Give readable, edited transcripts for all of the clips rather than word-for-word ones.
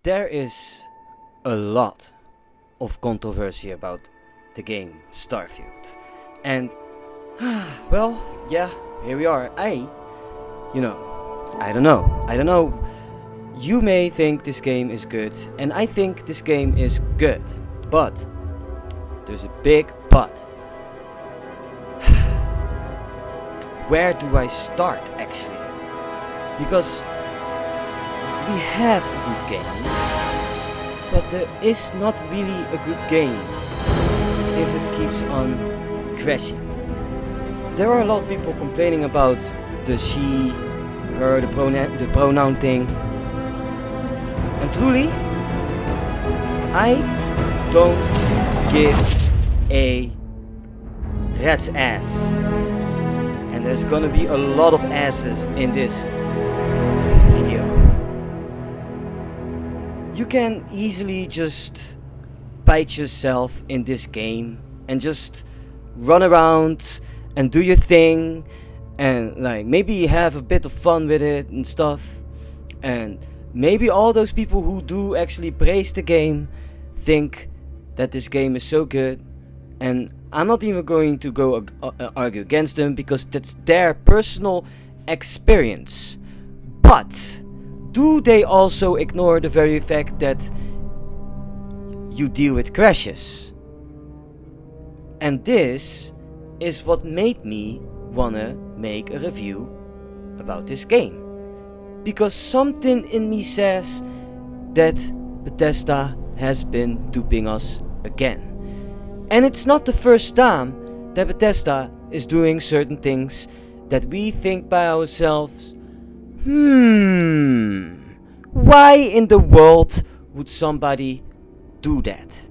There is a lot of controversy about the game Starfield. And, well, yeah, here we are. I don't know. You may think this game is good, and I think this game is good. But, there's a big but. Where do I start, actually? Because we have a good game, but there is not really a good game if it keeps on crashing. There are a lot of people complaining about the she, her, the pronoun thing. And truly, I don't give a rat's ass. And there's gonna be a lot of asses in this video. You can easily just bite yourself in this game and just run around and do your thing and like maybe have a bit of fun with it and stuff. And maybe all those people who do actually praise the game think that this game is so good, and I'm not even going to go argue against them because that's their personal experience. But do they also ignore the very fact that you deal with crashes? And this is what made me wanna make a review about this game. Because something in me says that Bethesda has been duping us again. And it's not the first time that Bethesda is doing certain things that we think by ourselves, why in the world would somebody do that?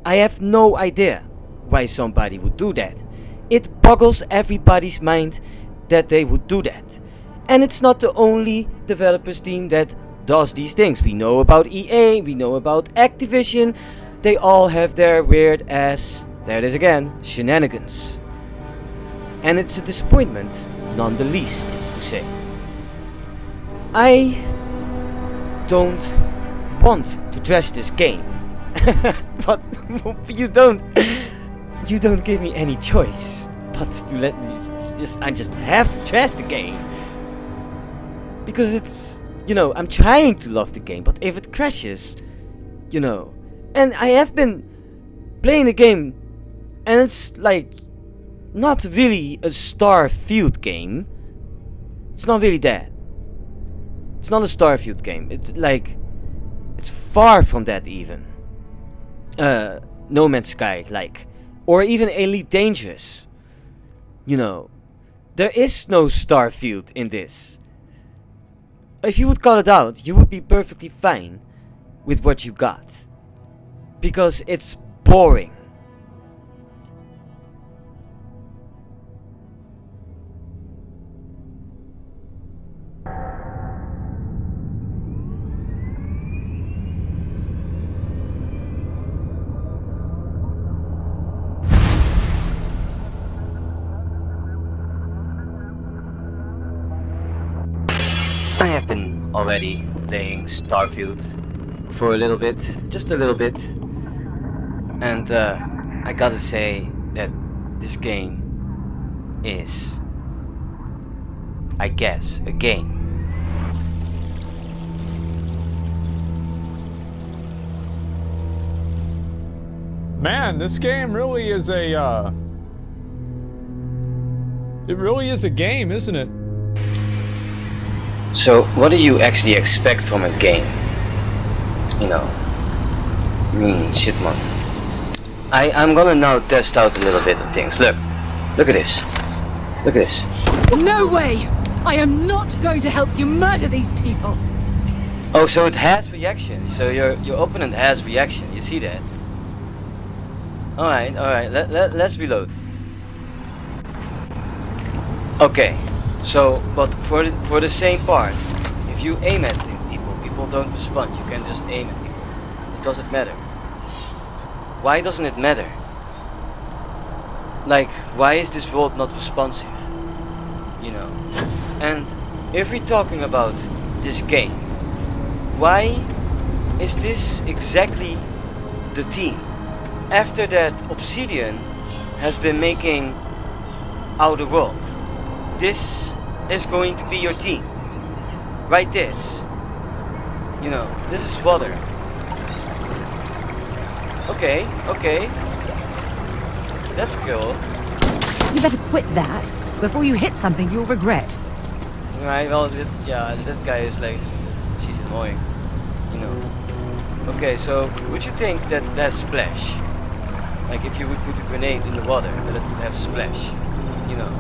I have no idea why somebody would do that. It boggles everybody's mind that they would do that. And it's not the only developers team that does these things. We know about EA, we know about Activision. They all have their weird ass, there it is again, shenanigans. And it's a disappointment, none the least to say. I don't want to trash this game. But you don't give me any choice but to let me I just have to trash the game. Because it's, I'm trying to love the game, but if it crashes, and I have been playing the game, and it's like not really a Starfield game. It's not really that. It's not a Starfield game. It's far from that even. No Man's Sky like, or even Elite Dangerous. There is no Starfield in this. If you would cut it out, you would be perfectly fine with what you got. Because it's boring. I have been already playing Starfield for a little bit, just a little bit, and I gotta say that this game is, I guess, a game. Man, this game really is a, it really is a game, isn't it? So, what do you actually expect from a game? Shit, man. I'm gonna now test out a little bit of things. Look at this. Look at this. No way! I am not going to help you murder these people. Oh, so it has reaction. So your opponent has reaction. You see that? All right. Let's reload. Okay. So, but for the same part, if you aim at people don't respond. You can just aim at people. It doesn't matter. Why doesn't it matter? Like, why is this world not responsive? And if we're talking about this game, why is this exactly the team? After that, Obsidian has been making Outer World. This is going to be your team. Write this. You know, this is water. Okay, okay. That's cool. You better quit that. Before you hit something you'll regret. Right, well, that guy is like, she's annoying. You know. Okay, so would you think that there's splash? Like if you would put a grenade in the water, that it would have splash, you know?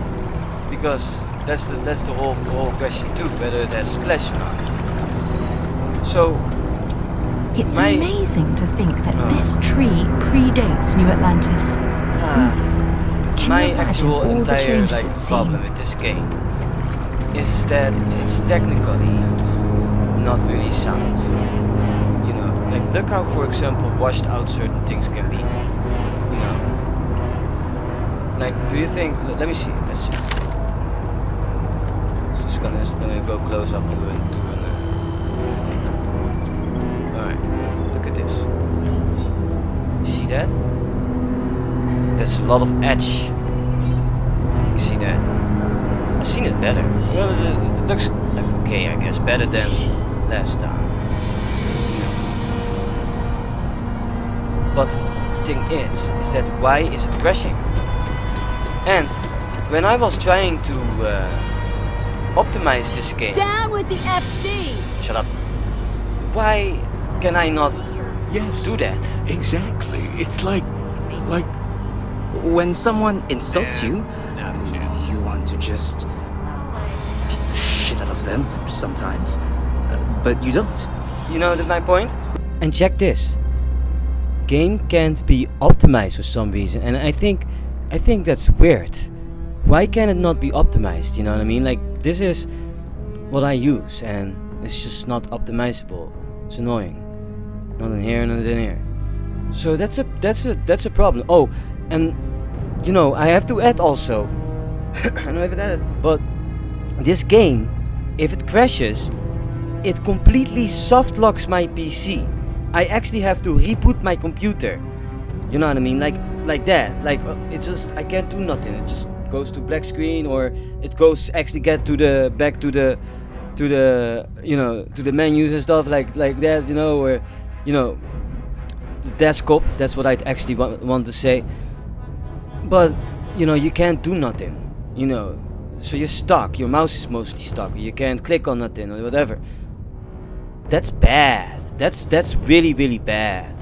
Because that's the whole question too, whether it has splash or not. So It's amazing to think that this tree predates New Atlantis. Can my you imagine actual all the entire changes like it's problem seen? with this game is that it's technically not really sound. You know, like look how, for example, washed out certain things can be. You know, like do you think? Let me see. Let's see. Just gonna go close up to it. All right, look at this. You see that? There's a lot of edge. You see that? I've seen it better. Well, it looks like okay, I guess, better than last time. But the thing is that why is it crashing? And when I was trying to optimize this game, Down with the FC! shut up. Why can I not Yes. do that? Exactly. It's like when someone insults you, you want to just beat the shit out of them sometimes, but you don't. You know my point? And check this. Game can't be optimized for some reason, and I think that's weird. Why can it not be optimized? You know what I mean? Like this is what I use, and it's just not optimizable. It's annoying. Not in here, not in here. So that's a problem. Oh, and you know I have to add also. I don't know if it added, but this game, if it crashes, it completely soft locks my PC. I actually have to reboot my computer. You know what I mean? Like that. Like it just I can't do nothing. It just goes to black screen, or it goes actually get to the back to the you know to the menus and stuff like that. You know, or you know the desktop. That's what I'd actually want to say. But you know you can't do nothing. You know, so you're stuck. Your mouse is mostly stuck. You can't click on nothing or whatever. That's bad. That's really really bad.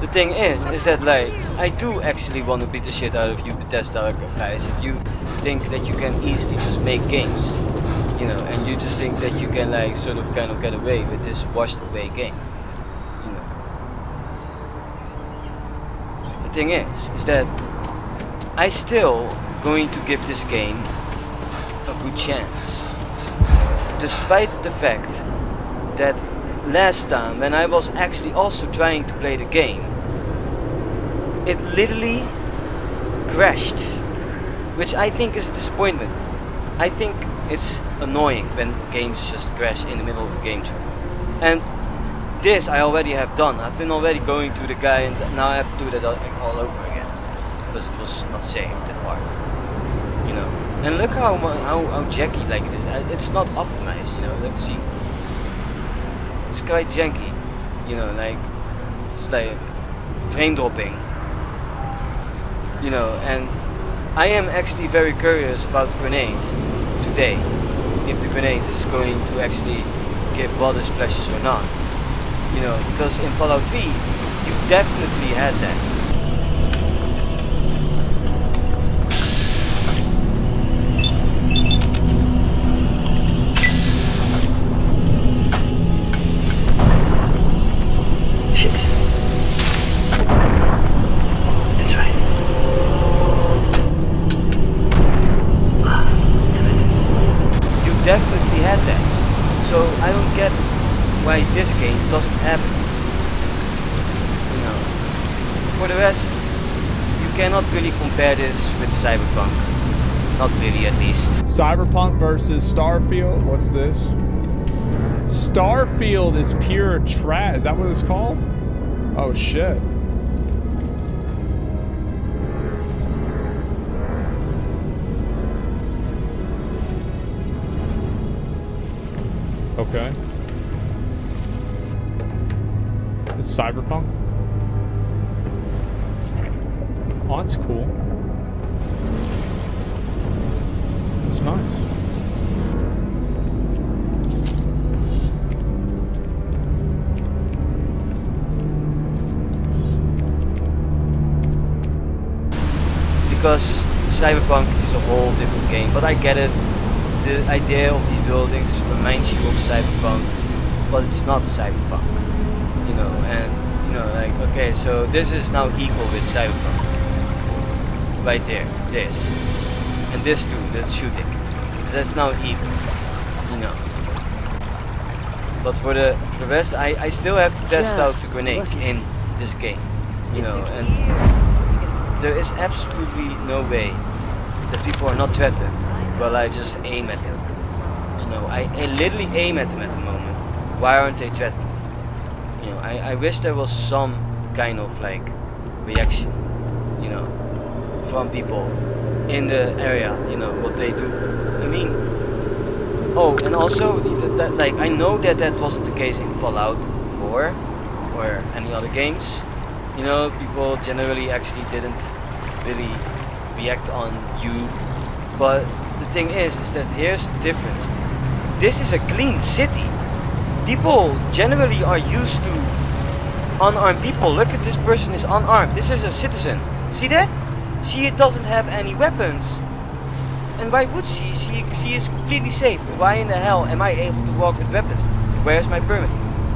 The thing is that like I do actually want to beat the shit out of you Bethesda guys. If you think that you can easily just make games, you know, and you just think that you can like sort of kind of get away with this washed away game, you know. The thing is that I still going to give this game a good chance, despite the fact that last time when I was actually also trying to play the game, it literally crashed, which I think is a disappointment. I think it's annoying when games just crash in the middle of a game track. And this I already have done. I've been already going to the guy, and now I have to do that all over again because it was not saved that part. You know, and look how janky like it is. It's not optimized. You know, let's see. It's quite janky, you know, like it's like frame dropping, you know, and I am actually very curious about the grenade today, if the grenade is going to actually give water splashes or not, you know, because in Fallout 3 you definitely had that. Definitely had that, so I don't get why this game doesn't have it. You know, for the rest, you cannot really compare this with Cyberpunk, not really at least. Cyberpunk versus Starfield. What's this? Starfield is pure trash. Is that what it's called? Oh shit. Okay. It's cyberpunk. Oh, that's cool. That's nice. Because Cyberpunk is a whole different game, but I get it. The idea of these buildings reminds you of Cyberpunk, but it's not Cyberpunk, you know. And you know, like, okay, so this is now equal with Cyberpunk, right there, this, and this too, that's shooting, so that's now equal, you know. But for the rest, I still have to test out the grenades in this game, you know, and there is absolutely no way that people are not threatened while I just aim at them. You know, I literally aim at them at the moment. Why aren't they threatened? You know, I wish there was some kind of like reaction, you know, from people in the area, you know, what they do. I mean, oh, and also, that like, I know that wasn't the case in Fallout 4 or any other games. You know, people generally actually didn't really react on you. But the thing is that here's the difference. This is a clean city. People generally are used to unarmed people. Look at this person is unarmed. This is a citizen. See that? She doesn't have any weapons. And why would she? She is completely safe. Why in the hell am I able to walk with weapons? Where's my permit?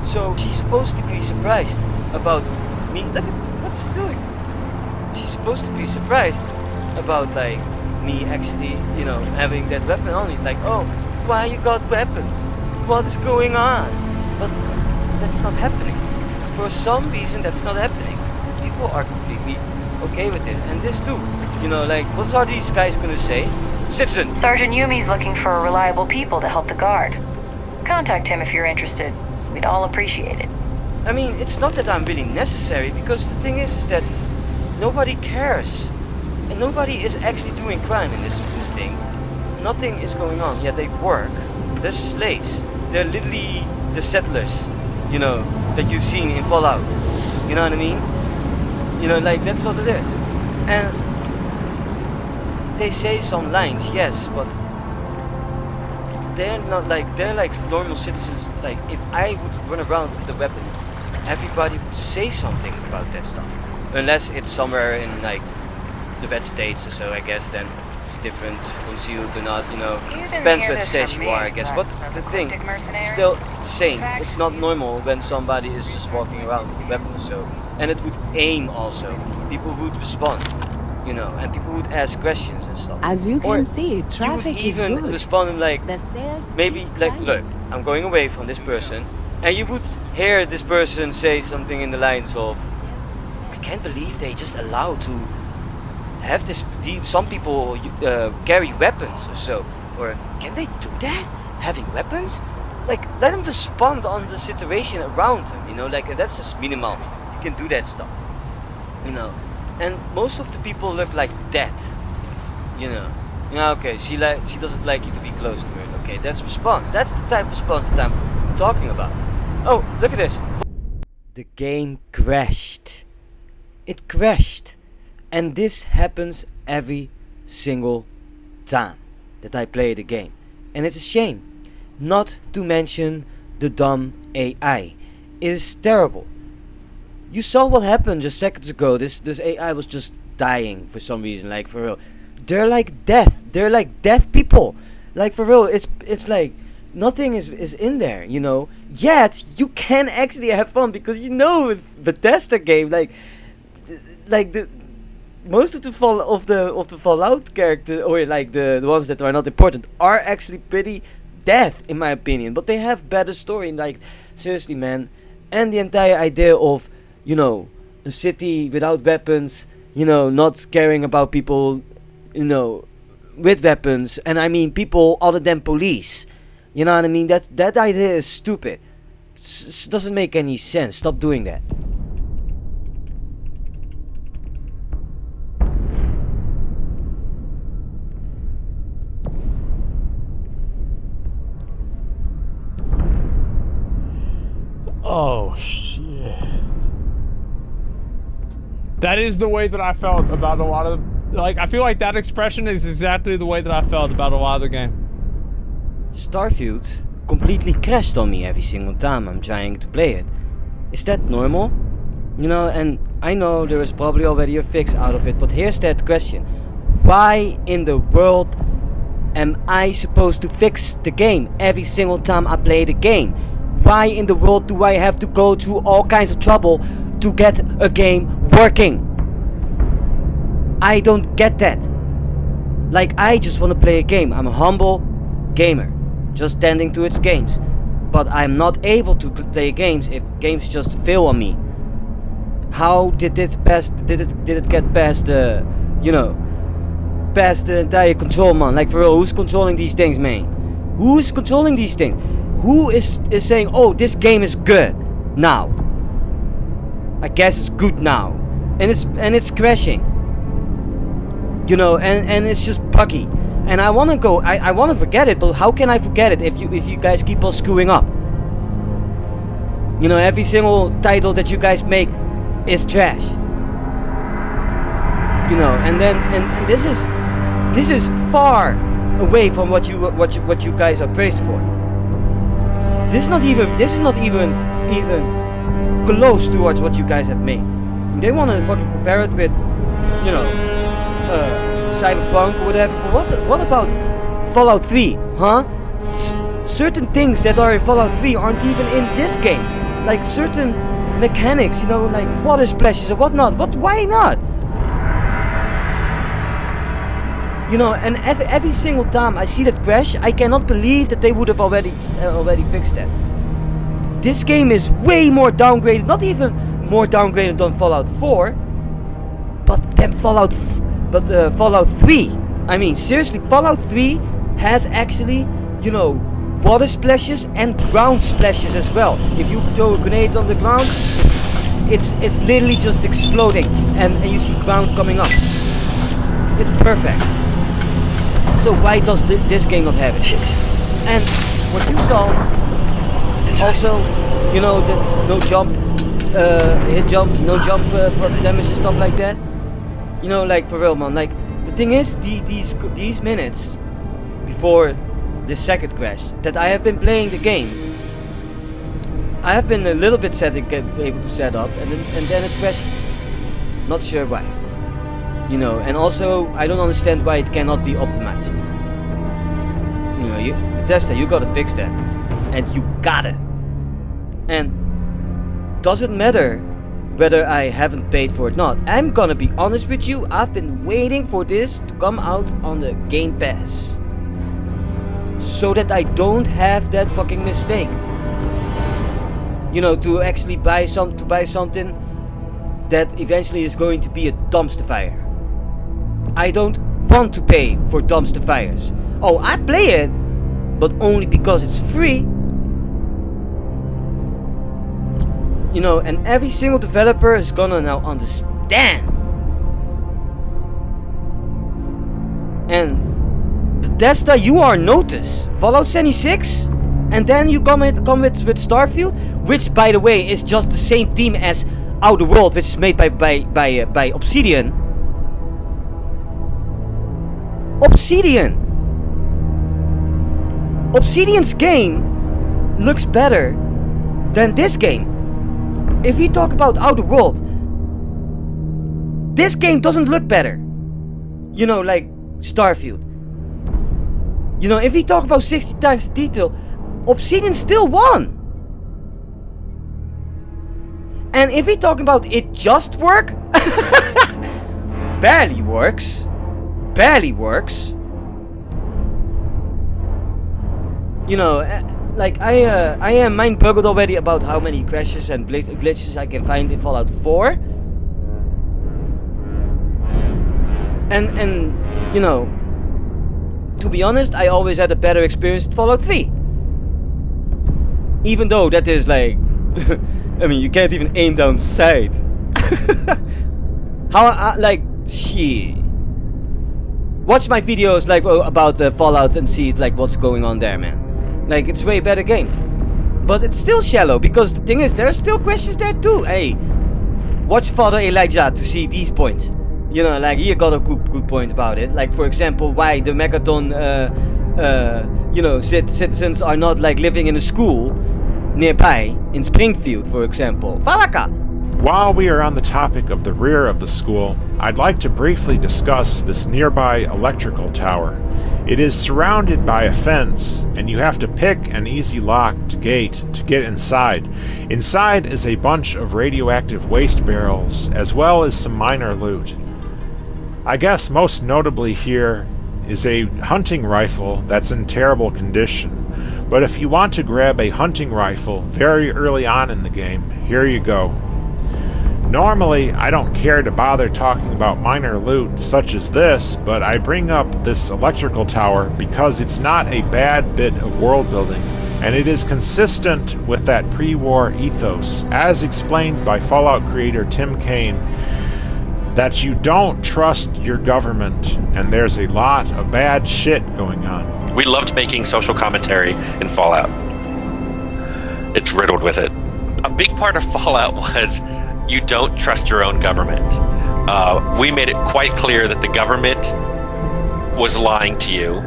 So she's supposed to be surprised about me. Look at what she's doing. She's supposed to be surprised about like me actually, you know, having that weapon on me. Like, oh, why you got weapons? What is going on? But that's not happening. For some reason, that's not happening. People are completely okay with this, and this too. You know, like, what are these guys gonna say? Citizen. Sergeant Yumi's looking for reliable people to help the guard. Contact him if you're interested. We'd all appreciate it. I mean, it's not that I'm really necessary, because the thing is that nobody cares. And nobody is actually doing crime in this thing. Nothing is going on. Yeah, they work. They're slaves. They're literally the settlers, you know, that you've seen in Fallout. You know what I mean? You know, like, that's what it is. And they say some lines, yes, but they're not like, they're like normal citizens. Like, if I would run around with a weapon, everybody would say something about that stuff. Unless it's somewhere in like the red states or so, I guess, then it's different, concealed or not, you know. Depends what stage you are, I guess. But the thing, still the same. It's not normal when somebody is just walking around with a weapon or so. And it would aim also. People would respond, you know, and people would ask questions and stuff. As you can see, you would traffic is even good. respond like, The sales maybe keep like, climbing. look, I'm going away from this person, and you would hear this person say something in the lines of, I can't believe they just allow to have this. Some people carry weapons or so, or can they do that? Having weapons? Like, let them respond on the situation around them, you know, like, that's just minimal. You can do that stuff, you know. And most of the people look like that, you know. Yeah, okay, she doesn't like you to be close to her. Okay, that's response. That's the type of response that I'm talking about. Oh, look at this. The game crashed. It crashed. And this happens every single time that I play the game. And it's a shame. Not to mention the dumb AI. It is terrible. You saw what happened just seconds ago. This AI was just dying for some reason, like, for real. They're like death. They're like death people. Like, for real, it's like nothing is in there, you know. Yet you can actually have fun, because, you know, with Bethesda game, like the most of the Fallout characters, or like the ones that are not important, are actually pretty death in my opinion. But they have better story, like, seriously, man. And the entire idea of, you know, a city without weapons, you know, not caring about people, you know, with weapons, and I mean people other than police. You know what I mean? That idea is stupid. Doesn't make any sense. Stop doing that. Oh, shit. That is the way that I felt about a lot of... Like, I feel like that expression is exactly the way that I felt about a lot of the game. Starfield completely crashed on me every single time I'm trying to play it. Is that normal? You know, and I know there is probably already a fix out of it, but here's that question. Why in the world am I supposed to fix the game every single time I play the game? Why in the world do I have to go through all kinds of trouble to get a game working? I don't get that. Like, I just want to play a game. I'm a humble gamer, just tending to its games. But I'm not able to play games if games just fail on me. How did it get past the, you know, past the entire control, man? Like, for real, who's controlling these things, man? Who's controlling these things? Who is saying, oh, this game is good now? I guess it's good now, and it's crashing. You know, and it's just buggy. And I wanna go. I wanna forget it, but how can I forget it if you guys keep on screwing up? You know, every single title that you guys make is trash. You know, and then and this is far away from what you guys are praised for. This is not even close towards what you guys have made. They want to fucking compare it with, you know, Cyberpunk or whatever. But what about Fallout 3, huh? Certain things that are in Fallout 3 aren't even in this game. Like certain mechanics, you know, like water splashes or whatnot. But why not? You know, and every single time I see that crash, I cannot believe that they would have already fixed that. This game is way more downgraded, not even more downgraded than Fallout 4, but then Fallout 3. I mean, seriously, Fallout 3 has actually, you know, water splashes and ground splashes as well. If you throw a grenade on the ground, it's literally just exploding, and you see ground coming up. It's perfect. So why does this game not have it? And what you saw, also, you know, that no jump, hit jump, no jump for damage and stuff like that. You know, like, for real, man. Like, the thing is, these minutes before the second crash that I have been playing the game, I have been a little bit able to set up, and then it crashes. Not sure why. You know, and also I don't understand why it cannot be optimized. You know, Bethesda, you gotta fix that, and you gotta. And doesn't matter whether I haven't paid for it or not. I'm gonna be honest with you. I've been waiting for this to come out on the Game Pass, so that I don't have that fucking mistake. You know, to actually buy something that eventually is going to be a dumpster fire. I don't want to pay for dumpster fires. Oh, I play it, but only because it's free. You know, and every single developer is gonna now understand. And Bethesda, you are noticed. Fallout 76, and then you come with Starfield, which, by the way, is just the same team as Outer World, which is made by Obsidian. Obsidian's game looks better than this game. If we talk about Outer World, this game doesn't look better. You know, like Starfield. You know, if we talk about 60 times detail, Obsidian still won. And if we talk about it just work, barely works. You know, like I am mind boggled already about how many crashes and glitches I can find in Fallout 4. And you know, to be honest, I always had a better experience with Fallout 3. Even though that is like, I mean, you can't even aim down sight. Like, shit. Watch my videos like about Fallout and see like what's going on there, man. Like, it's way better game. But it's still shallow, because the thing is, there's still questions there too. Hey, watch Father Elijah to see these points. You know, like, he got a good point about it. Like, for example, why the Megaton, citizens are not like living in a school nearby in Springfield, for example. Falaka! While we are on the topic of the rear of the school, I'd like to briefly discuss this nearby electrical tower. It is surrounded by a fence, and you have to pick an easy locked gate to get inside. Inside is a bunch of radioactive waste barrels, as well as some minor loot. I guess most notably here is a hunting rifle that's in terrible condition. But if you want to grab a hunting rifle very early on in the game, here you go. Normally, I don't care to bother talking about minor loot such as this, but I bring up this electrical tower because it's not a bad bit of world building, and it is consistent with that pre-war ethos, as explained by Fallout creator Tim Kaine, that you don't trust your government, and there's a lot of bad shit going on. We loved making social commentary in Fallout. It's riddled with it. A big part of Fallout was you don't trust your own government. We made it quite clear that the government was lying to you,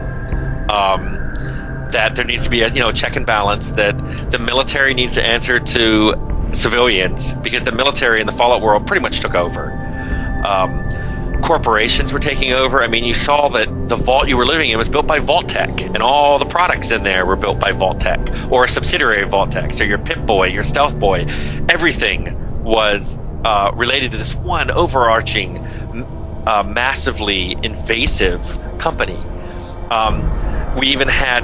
that there needs to be a check and balance, that the military needs to answer to civilians, because the military in the Fallout world pretty much took over. Corporations were taking over. I mean, you saw that the vault you were living in was built by Vault-Tec, and all the products in there were built by Vault-Tec, or a subsidiary of Vault-Tec. So your Pip-Boy, your Stealth Boy, everything was related to this one overarching, massively invasive company. We even had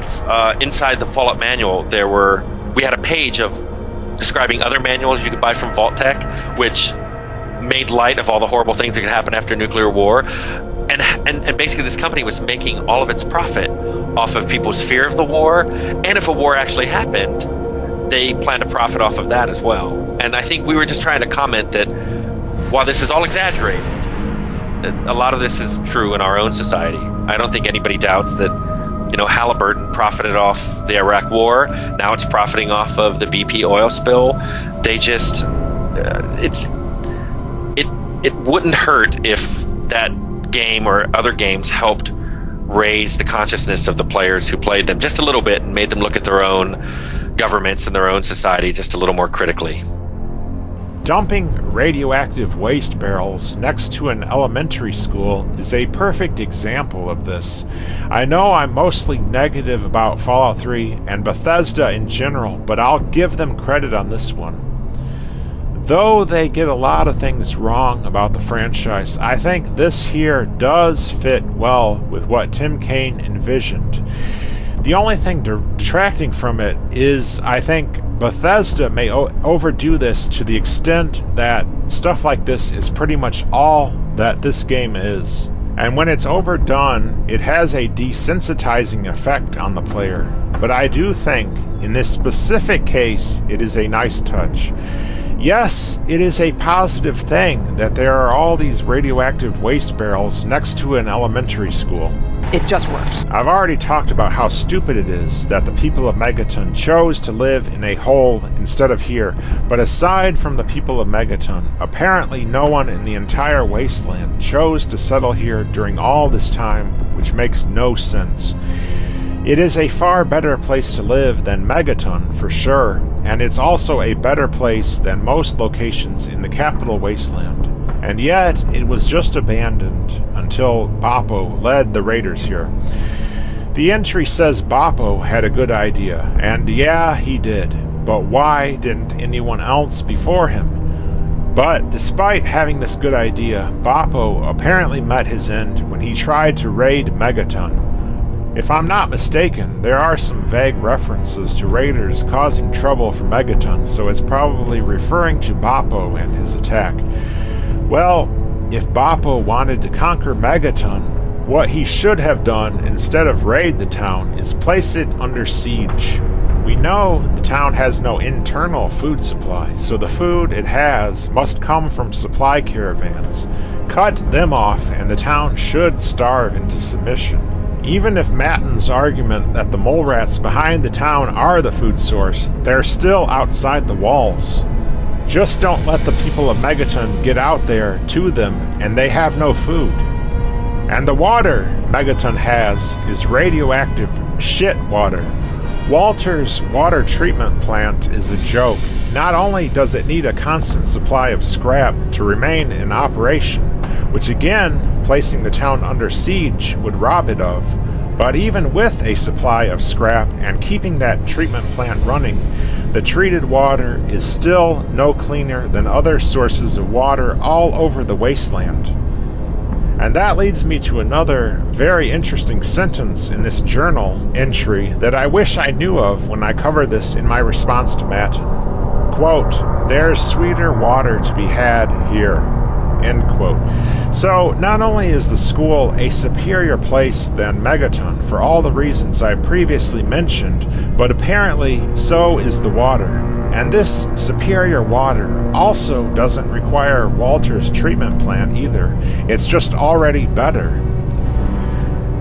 inside the Fallout manual, we had a page of describing other manuals you could buy from Vault-Tec, which made light of all the horrible things that could happen after nuclear war. And basically this company was making all of its profit off of people's fear of the war, and if a war actually happened, they plan to profit off of that as well. And I think we were just trying to comment that while this is all exaggerated, a lot of this is true in our own society. I don't think anybody doubts that, Halliburton profited off the Iraq War. Now it's profiting off of the BP oil spill. They just, it wouldn't hurt if that game or other games helped raise the consciousness of the players who played them just a little bit and made them look at their own governments and their own society just a little more critically. Dumping radioactive waste barrels next to an elementary school is a perfect example of this. I know I'm mostly negative about Fallout 3 and Bethesda in general, but I'll give them credit on this one. Though they get a lot of things wrong about the franchise, I think this here does fit well with what Tim Kaine envisioned. The only thing detracting from it is, I think, Bethesda may overdo this to the extent that stuff like this is pretty much all that this game is. And when it's overdone, it has a desensitizing effect on the player. But I do think, in this specific case, it is a nice touch. Yes, it is a positive thing that there are all these radioactive waste barrels next to an elementary school. It just works. I've already talked about how stupid it is that the people of Megaton chose to live in a hole instead of here, but aside from the people of Megaton, apparently no one in the entire wasteland chose to settle here during all this time, which makes no sense. It is a far better place to live than Megaton, for sure, and it's also a better place than most locations in the capital wasteland. And yet, it was just abandoned until Boppo led the raiders here. The entry says Boppo had a good idea, and yeah, he did. But why didn't anyone else before him? But despite having this good idea, Boppo apparently met his end when he tried to raid Megaton. If I'm not mistaken, there are some vague references to raiders causing trouble for Megaton, so it's probably referring to Boppo and his attack. Well, if Boppo wanted to conquer Megaton, what he should have done instead of raid the town is place it under siege. we know the town has no internal food supply, so the food it has must come from supply caravans. Cut them off, and the town should starve into submission. Even if Matton's argument that the mole rats behind the town are the food source, they're still outside the walls. Just don't let the people of Megaton get out there to them, and they have no food. And the water Megaton has is radioactive shit water. Walter's water treatment plant is a joke. Not only does it need a constant supply of scrap to remain in operation, which again, placing the town under siege would rob it of, but even with a supply of scrap and keeping that treatment plant running, the treated water is still no cleaner than other sources of water all over the wasteland. And that leads me to another very interesting sentence in this journal entry that I wish I knew of when I covered this in my response to Matton. Quote, "There's sweeter water to be had here." End quote. So, not only is the school a superior place than Megaton for all the reasons I previously mentioned, but apparently so is the water. And this superior water also doesn't require Walter's treatment plant either. It's just already better.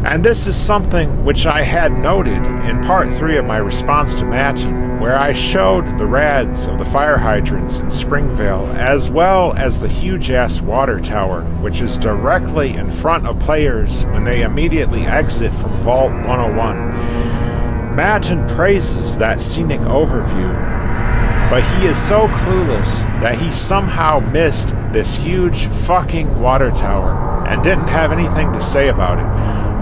And this is something which I had noted in part 3 of my response to Matton, where I showed the rads of the fire hydrants in Springvale, as well as the huge-ass water tower, which is directly in front of players when they immediately exit from Vault 101. Matton praises that scenic overview, but he is so clueless that he somehow missed this huge fucking water tower and didn't have anything to say about it.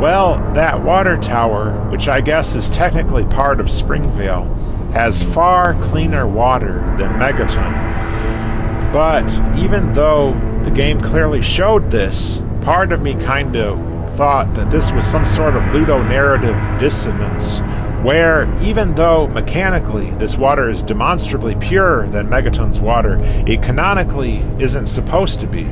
Well, that water tower, which I guess is technically part of Springvale, has far cleaner water than Megaton. But even though the game clearly showed this, part of me kind of thought that this was some sort of ludonarrative dissonance, where even though mechanically this water is demonstrably purer than Megaton's water, it canonically isn't supposed to be.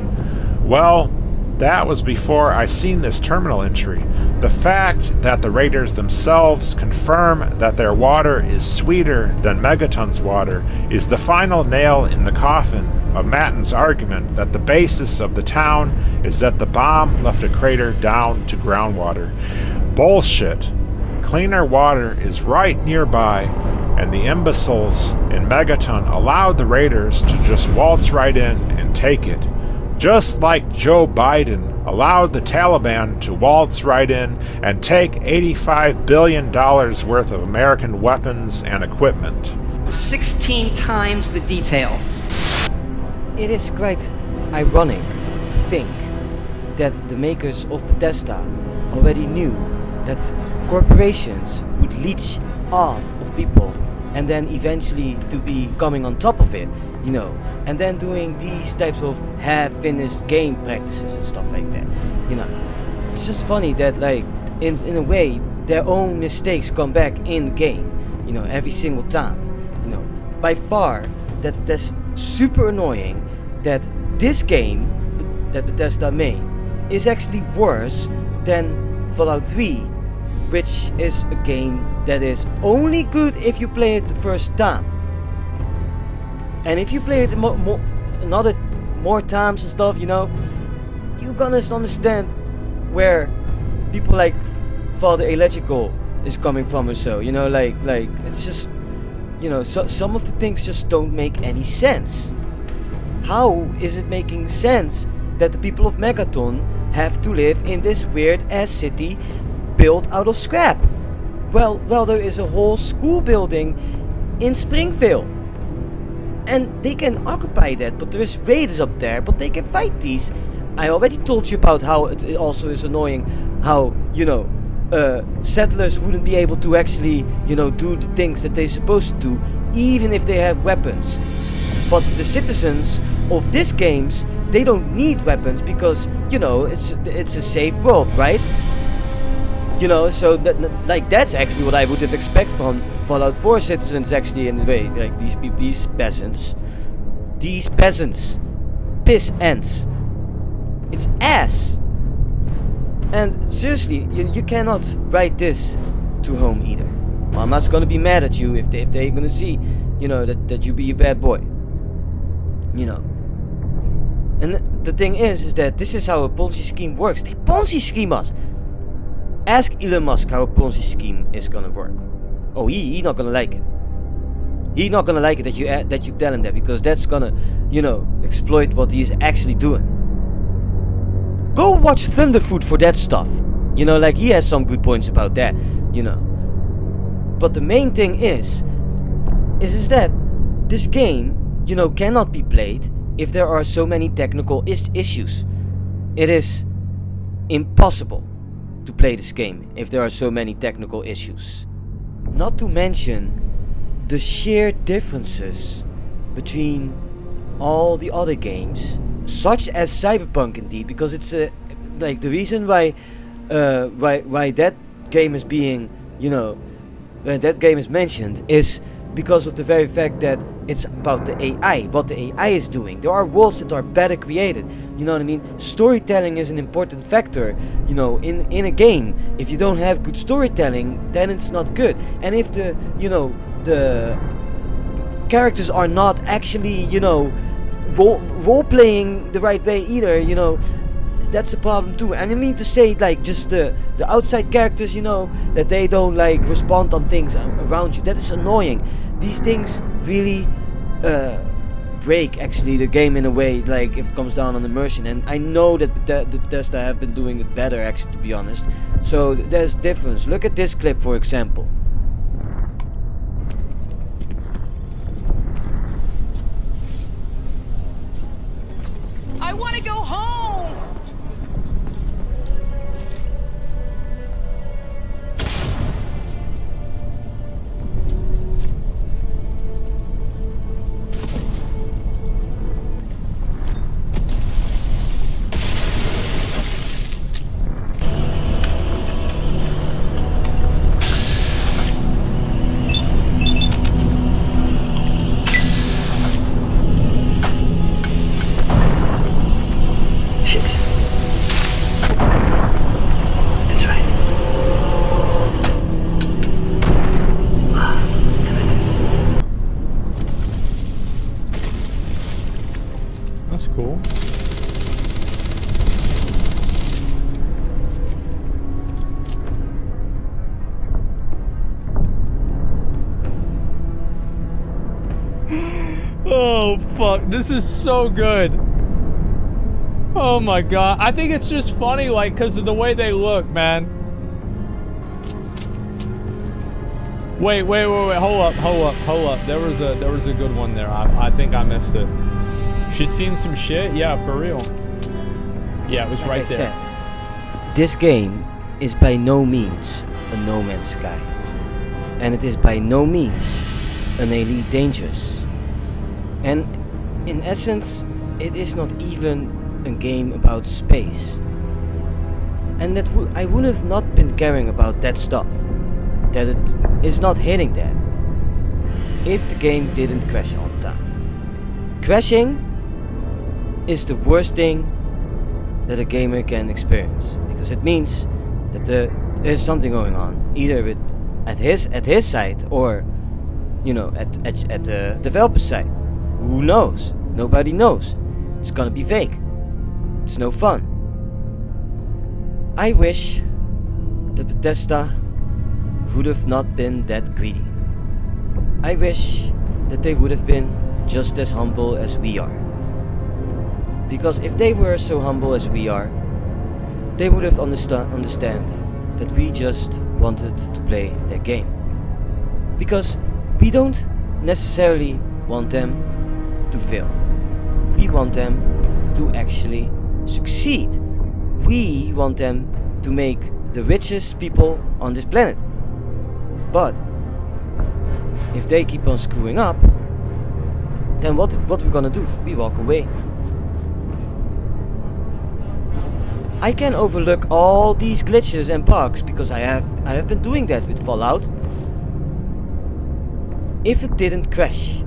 Well, that was before I seen this terminal entry. The fact that the raiders themselves confirm that their water is sweeter than Megaton's water is the final nail in the coffin of Matton's argument that the basis of the town is that the bomb left a crater down to groundwater. Bullshit. Cleaner water is right nearby, and the imbeciles in Megaton allowed the raiders to just waltz right in and take it. Just like Joe Biden allowed the Taliban to waltz right in and take $85 billion worth of American weapons and equipment. 16 times the detail. It is quite ironic to think that the makers of Bethesda already knew that corporations would leech off of people and then eventually to be coming on top of it, you know, and then doing these types of half-finished game practices and stuff like that, you know. It's just funny that, like, in a way, their own mistakes come back in the game, you know, every single time, you know. By far, that's super annoying that this game that Bethesda made is actually worse than Fallout 3, which is a game that is only good if you play it the first time. And if you play it more times and stuff, you know, you're gonna understand where people like Father Electrical is coming from or so, you know, like it's just, you know, so some of the things just don't make any sense. How is it making sense that the people of Megaton have to live in this weird ass city built out of scrap? Well, there is a whole school building in Springvale, and they can occupy that, but there is raiders up there, but they can fight these. I already told you about how it also is annoying how, you know, settlers wouldn't be able to actually, you know, do the things that they're supposed to do, even if they have weapons. But the citizens of these games, they don't need weapons because, you know, it's a safe world, right? You know, so that's actually what I would have expected from Fallout 4 citizens, actually, in a way. Like, these peasants. These peasants. Piss ants. It's ass. And seriously, you cannot write this to home either. Mama's gonna be mad at you if they're gonna see, you know, that you be a bad boy. You know. And the thing is that this is how a Ponzi scheme works. They Ponzi scheme us. Ask Elon Musk how a Ponzi scheme is gonna work. Oh, he not gonna like it. He's not gonna like it that you tell him that, because that's gonna, you know, exploit what he's actually doing. Go watch Thunderfoot for that stuff. You know, like, he has some good points about that, you know. But the main thing is that this game, you know, cannot be played if there are so many technical issues. It is impossible to play this game if there are so many technical issues. Not to mention the sheer differences between all the other games, such as Cyberpunk indeed, because it's like the reason why that game is being, you know, when that game is mentioned is because of the very fact that it's about the AI, what the AI is doing. There are worlds that are better created, you know what I mean? Storytelling is an important factor, you know, in a game. If you don't have good storytelling, then it's not good. And if the, you know, the characters are not actually, you know, role-playing the right way either, you know, that's a problem too. And I mean to say, like, just the outside characters, you know, that they don't like respond on things around you. That is annoying. These things really break actually the game in a way, like if it comes down on immersion. And I know that Bethesda have been doing it better, actually, to be honest. So there's difference. Look at this clip, for example. I want to go home. That's cool. Oh fuck, this is so good. Oh my god, I think it's just funny, like, because of the way they look, man. Wait, hold up. There was a good one there. I think I missed it. She's seen some shit? Yeah, for real. Yeah, it was right there. Said, this game is by no means a No Man's Sky. And it is by no means an Elite Dangerous. And in essence, it is not even a game about space. And that I would have not been caring about that stuff. That it is not hitting that. If the game didn't crash all the time. Crashing is the worst thing that a gamer can experience, because it means that there's something going on, either at his side or, you know, at the developer's side. Who knows? Nobody knows. It's gonna be fake. It's no fun. I wish that Bethesda would have not been that greedy. I wish that they would have been just as humble as we are. Because if they were so humble as we are, they would have understand that we just wanted to play their game. Because we don't necessarily want them to fail. We want them to actually succeed. We want them to make the richest people on this planet. But if they keep on screwing up, then what we're gonna do? We walk away. I can overlook all these glitches and bugs because I have been doing that with Fallout. If it didn't crash.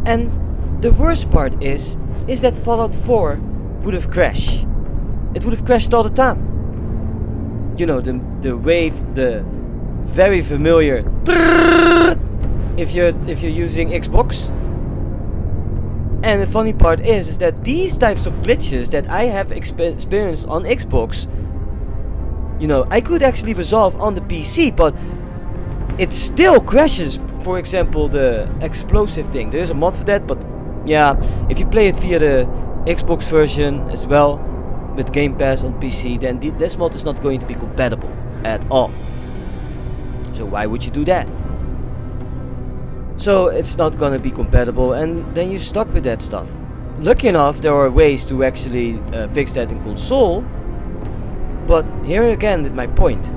And the worst part is that Fallout 4 would have crashed. It would have crashed all the time. You know, the wave, the very familiar if you're using Xbox. And the funny part is that these types of glitches that I have experienced on Xbox, you know, I could actually resolve on the PC, but it still crashes. For example, the explosive thing. There is a mod for that, but yeah, if you play it via the Xbox version as well with Game Pass on PC, then this mod is not going to be compatible at all. So why would you do that? So it's not gonna be compatible, and then you're stuck with that stuff. Lucky enough, there are ways to actually fix that in console. But here again is my point.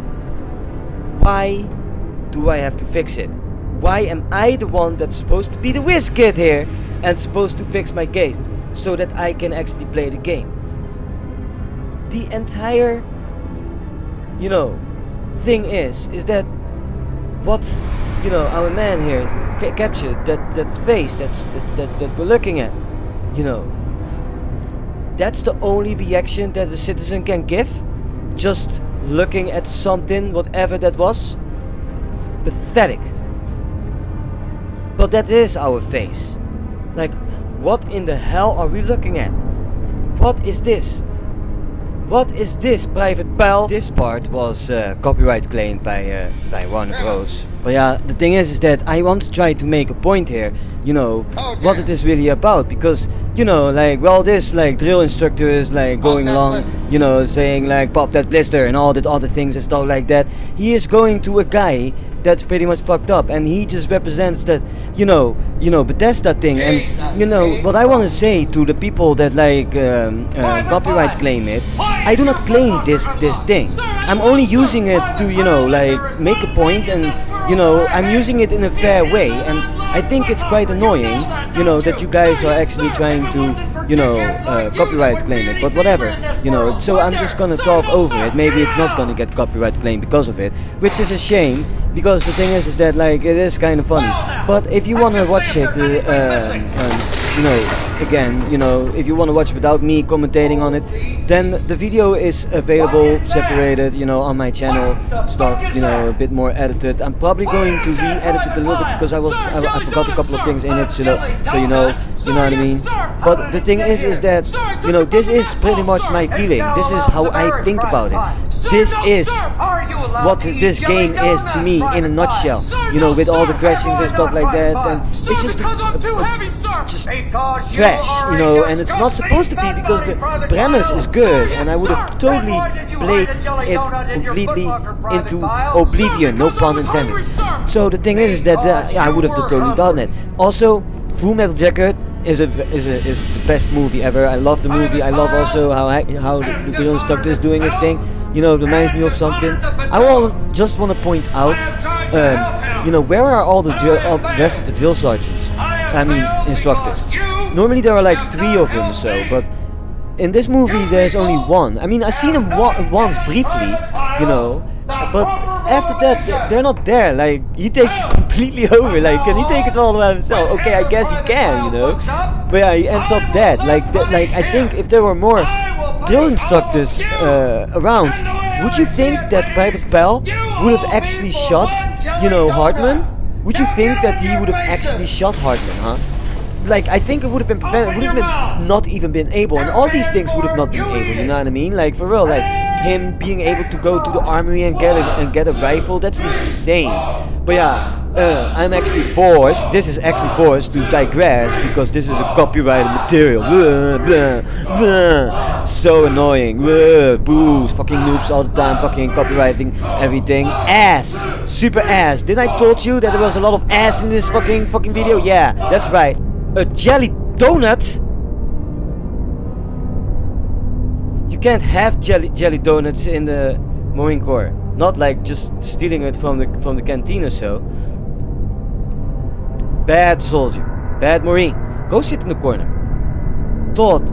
Why do I have to fix it? Why am I the one that's supposed to be the whiz kid here and supposed to fix my game so that I can actually play the game? The entire, you know, thing is that what, you know, our man here captured, that face that we're looking at, you know, that's the only reaction that the citizen can give, just looking at something, whatever that was. Pathetic. But that is our face. Like, what in the hell are we looking at? What is this? What is this, Private Pal? This part was copyright claimed by Warner Bros. But yeah, the thing is that I want to try to make a point here, you know, what it is really about. Because, you know, like, well, this, like, drill instructor is, like, going along, you know, saying, like, pop that blister and all that other things and stuff like that. He is going to a guy that's pretty much fucked up, and he just represents that, you know, Bethesda thing. And, you know, what I want to say to the people that, like, copyright claim it, I do not claim this thing. I'm only using it to, you know, like, make a point, and, you know, I'm using it in a fair way. And I think it's quite annoying, you know, that you guys are actually trying to, you know, copyright claim it, but whatever, you know. So I'm just gonna talk over it. Maybe it's not gonna get copyright claim because of it, which is a shame, because the thing is that, like, it is kind of funny. But if you wanna watch it, you know, again, you know, if you wanna watch without me commentating on it, then the video is available separated, you know, on my channel, stuff, you know, a bit more edited. I'm probably going to re-edit it a little bit because I forgot a couple of things in it, so you know what I mean. But the thing is that, you know, this is pretty much my feeling. This is how I think about it. This is what this game is to me in a nutshell. You know, with all the crashings and stuff like that, and it's just trash, you know. And it's not supposed to be, because the premise is good, and I would have totally played it completely into oblivion, no pun intended. So the thing is that I would have totally done it. Also, Full Metal Jacket is the best movie ever. I love the movie. I love also how the drill instructor is doing his thing. You know, it reminds me of something. I just want to point out, you know, where are all the rest of the drill sergeants? I mean, instructors. Normally there are like 3 of them, so, but in this movie there's only 1. I mean, I've seen him once briefly, you know, but after that they're not there. Like, he takes completely over. Like, can he take it all by himself? Okay, I guess he can, you know, but yeah, he ends up dead. Like I think if there were more drill instructors around, would you think that Private Pal would have actually shot, you know, Hartman? Would you think that he would have actually shot Hartman, huh? Like, I think it would have been prevented. It would have been not even been able, and all these things would have not been able. You know what I mean? Like, for real, like him being able to go to the armory and get a rifle. That's insane. But yeah, I'm actually forced. This is actually forced to digress because this is a copyrighted material. Blah, blah, blah. So annoying. Blah, boos, fucking noobs all the time. Fucking copywriting everything. Ass, super ass. Didn't I told you that there was a lot of ass in this fucking video? Yeah, that's right. A jelly donut? You can't have jelly donuts in the Marine Corps. Not like just stealing it from the canteen or so. Bad soldier. Bad Marine. Go sit in the corner. Todd,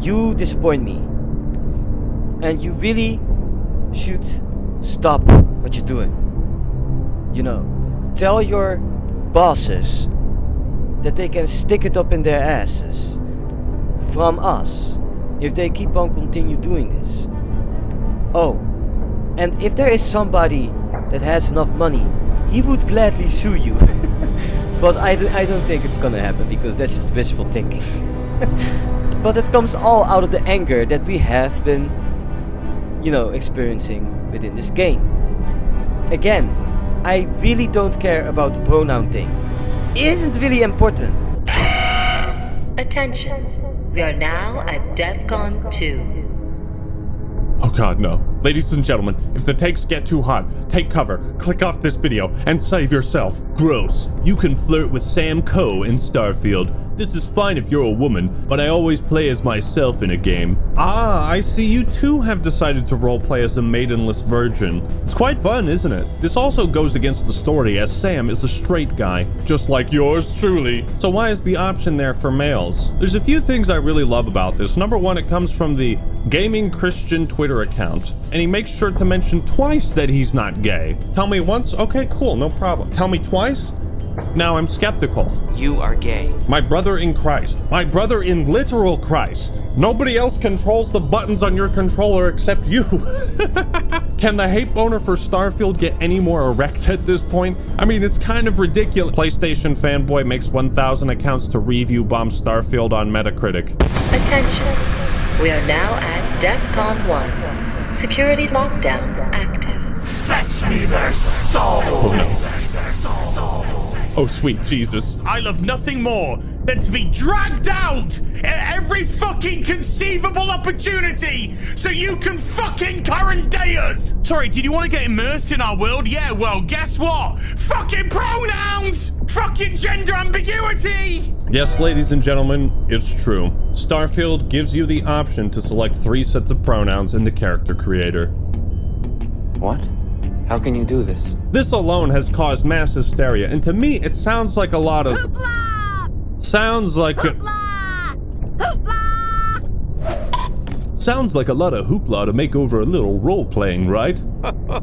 you disappoint me. And you really should stop what you're doing. You know, tell your bosses that they can stick it up in their asses from us if they keep on continue doing this. Oh, and if there is somebody that has enough money, he would gladly sue you. But I don't think it's gonna happen, because that's just wishful thinking. But it comes all out of the anger that we have been, experiencing within this game. Again, I really don't care about the pronoun thing. It isn't really important. Attention. We are now at DEFCON 2. Oh god, no. Ladies and gentlemen, if the takes get too hot, take cover, click off this video, and save yourself. Gross. You can flirt with Sam Coe in Starfield. This is fine if you're a woman, but I always play as myself in a game. Ah, I see you too have decided to roleplay as a maidenless virgin. It's quite fun, isn't it? This also goes against the story, as Sam is a straight guy, just like yours truly. So why is the option there for males? There's a few things I really love about this. Number one, it comes from the Gaming Christian Twitter account, and he makes sure to mention twice that he's not gay. Tell me once, okay, cool, no problem. Tell me twice? Now I'm skeptical. You are gay. My brother in Christ. My brother in literal Christ. Nobody else controls the buttons on your controller except you. Can the hate boner for Starfield get any more erect at this point? I mean, it's kind of ridiculous. PlayStation fanboy makes 1,000 accounts to review bomb Starfield on Metacritic. Attention. We are now at DEFCON 1. Security lockdown active. Fetch me their souls! Oh no. Oh, sweet Jesus. I love nothing more than to be dragged out at every fucking conceivable opportunity so you can fucking current day us! Sorry, did you want to get immersed in our world? Yeah, well, guess what? Fucking pronouns! Fucking gender ambiguity! Yes, ladies and gentlemen, it's true. Starfield gives you the option to select 3 sets of pronouns in the character creator. What? How can you do this? This alone has caused mass hysteria, and to me, it sounds like a lot of... Hoopla! Sounds like Hoopla! Hoopla! Sounds like a lot of hoopla to make over a little role-playing, right?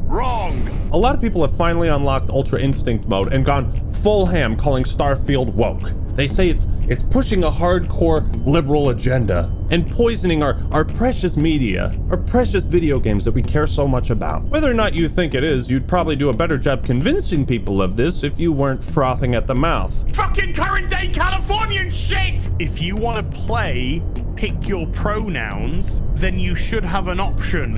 Wrong! A lot of people have finally unlocked Ultra Instinct mode and gone full ham calling Starfield woke. They say it's pushing a hardcore liberal agenda and poisoning our precious media, our precious video games that we care so much about. Whether or not you think it is, you'd probably do a better job convincing people of this if you weren't frothing at the mouth. Fucking current day Californian shit! If you want to play pick your pronouns, then you should have an option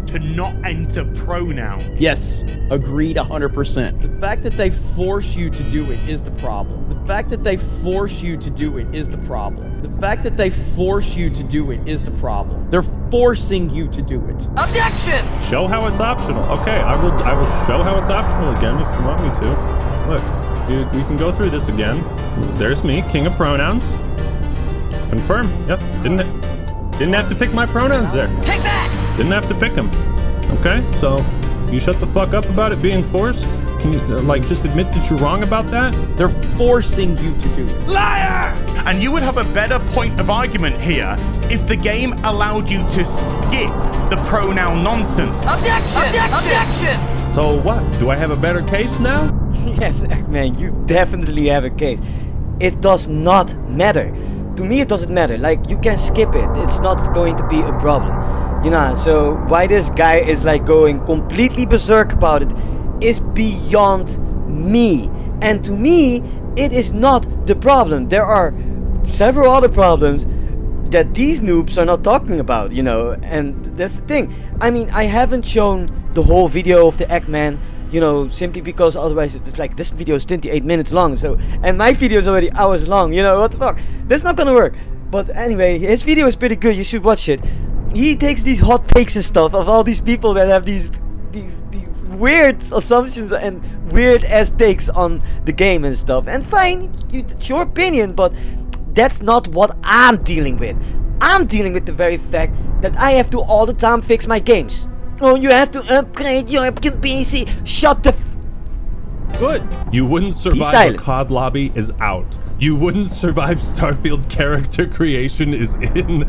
to not enter pronoun. Yes, agreed 100%. The fact that they force you to do it is the problem. The fact that they force you to do it is the problem. The fact that they force you to do it is the problem. They're forcing you to do it. Objection! Show how it's optional. Okay, I will show how it's optional again if you want me to. Look, we can go through this again. There's me, king of pronouns. Confirm. Yep, didn't have to pick my pronouns there. Take that! Didn't have to pick them. Okay, so you shut the fuck up about it being forced? Can you, just admit that you're wrong about that? They're forcing you to do it. Liar! And you would have a better point of argument here if the game allowed you to skip the pronoun nonsense. Objection! Objection! So what? Do I have a better case now? Yes, man, you definitely have a case. It does not matter. To me, it doesn't matter. You can skip it. It's not going to be a problem. So why this guy is going completely berserk about it is beyond me. And to me, it is not the problem. There are several other problems that these noobs are not talking about, and that's the thing. I mean, I haven't shown the whole video of the Eggman, simply because otherwise it's this video is 28 minutes long, and my video is already hours long, what the fuck? That's not gonna work. But anyway, his video is pretty good, you should watch it. He takes these hot takes and stuff of all these people that have these weird assumptions and weird ass takes on the game and stuff. And fine, it's your opinion, but that's not what I'm dealing with. I'm dealing with the very fact that I have to all the time fix my games. Oh, you have to upgrade your PC. Shut the Good. You wouldn't survive. A COD lobby is out. You wouldn't survive. Starfield character creation is in.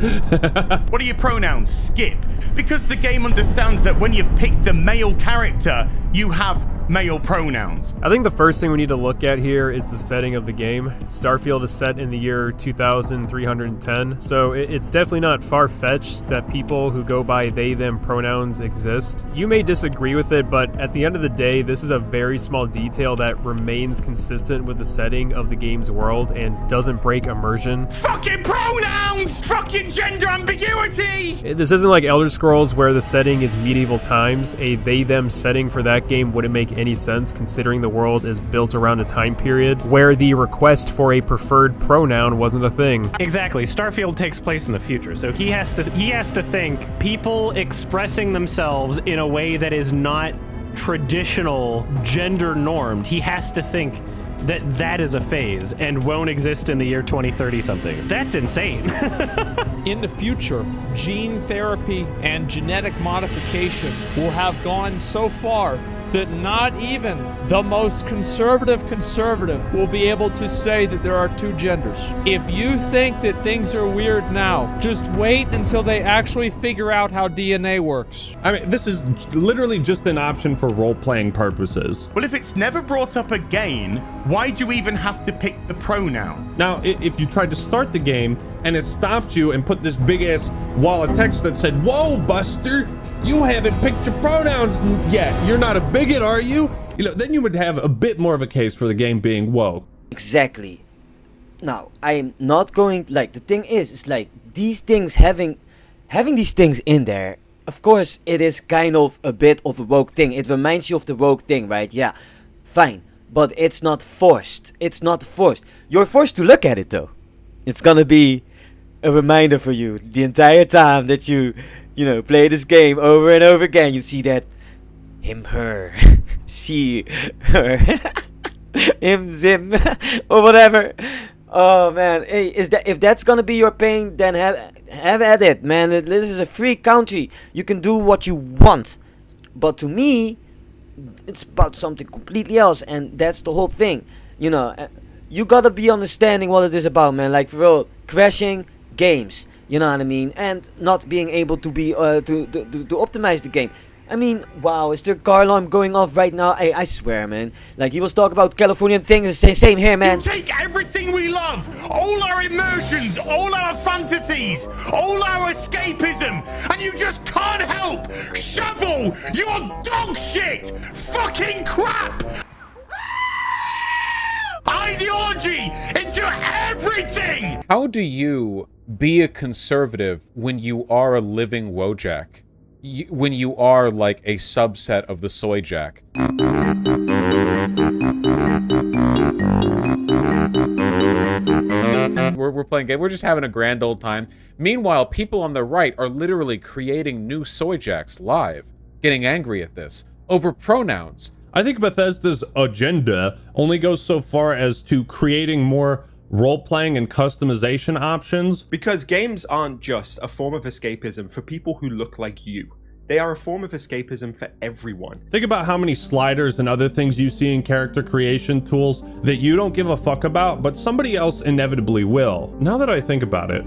What are your pronouns? Skip. Because the game understands that when you've picked the male character, you have male pronouns. I think the first thing we need to look at here is the setting of the game. Starfield is set in the year 2310, so it's definitely not far-fetched that people who go by they, them pronouns exist. You may disagree with it, but at the end of the day, this is a very small detail that remains consistent with the setting of the game's world and doesn't break immersion. Fucking pronouns! Fucking gender ambiguity! This isn't like Elder Scrolls where the setting is medieval times. A they-them setting for that game wouldn't make any sense considering the world is built around a time period where the request for a preferred pronoun wasn't a thing. Exactly. Starfield takes place in the future, so he has to think people expressing themselves in a way that is not traditional gender normed. He has to think that is a phase and won't exist in the year 2030 something. That's insane. In the future, gene therapy and genetic modification will have gone so far that not even the most conservative will be able to say that there are two genders. If you think that things are weird now, just wait until they actually figure out how DNA works. I mean, this is literally just an option for role-playing purposes. Well, if it's never brought up again, why do you even have to pick the pronoun? Now, if you tried to start the game and it stopped you and put this big-ass wall of text that said, "Whoa, Buster, you haven't picked your pronouns yet. You're not a bigot, are you?" You know, then you would have a bit more of a case for the game being woke. Exactly. Now, I'm not going, like, the thing is, it's like, these things, having these things in there, of course, it is kind of a bit of a woke thing. It reminds you of the woke thing, right? Yeah, fine. But it's not forced. It's not forced. You're forced to look at it, though. It's gonna be a reminder for you the entire time that you play this game over and over again. You see that him, her, she, her, him, zim, or whatever. Oh man, hey, if that's gonna be your pain, then have at it, man. This is a free country. You can do what you want. But to me, it's about something completely else, and that's the whole thing. You gotta be understanding what it is about, man. Like, for real, crashing games. You know what I mean? And not being able to be to optimize the game. I mean, wow, is there a car alarm going off right now? I swear, man. Like, he was talking about Californian things, same here, man. You take everything we love, all our emotions, all our fantasies, all our escapism, and you just can't help shovel your dog shit, fucking crap, ideology into everything. How do you be a conservative when you are a living Wojak? When you are like a subset of the soy jack? We're playing game. We're just having a grand old time. Meanwhile, people on the right are literally creating new soy jacks live, getting angry at this over pronouns. I think Bethesda's agenda only goes so far as to creating more role-playing and customization options. Because games aren't just a form of escapism for people who look like you. They are a form of escapism for everyone. Think about how many sliders and other things you see in character creation tools that you don't give a fuck about, but somebody else inevitably will. Now that I think about it,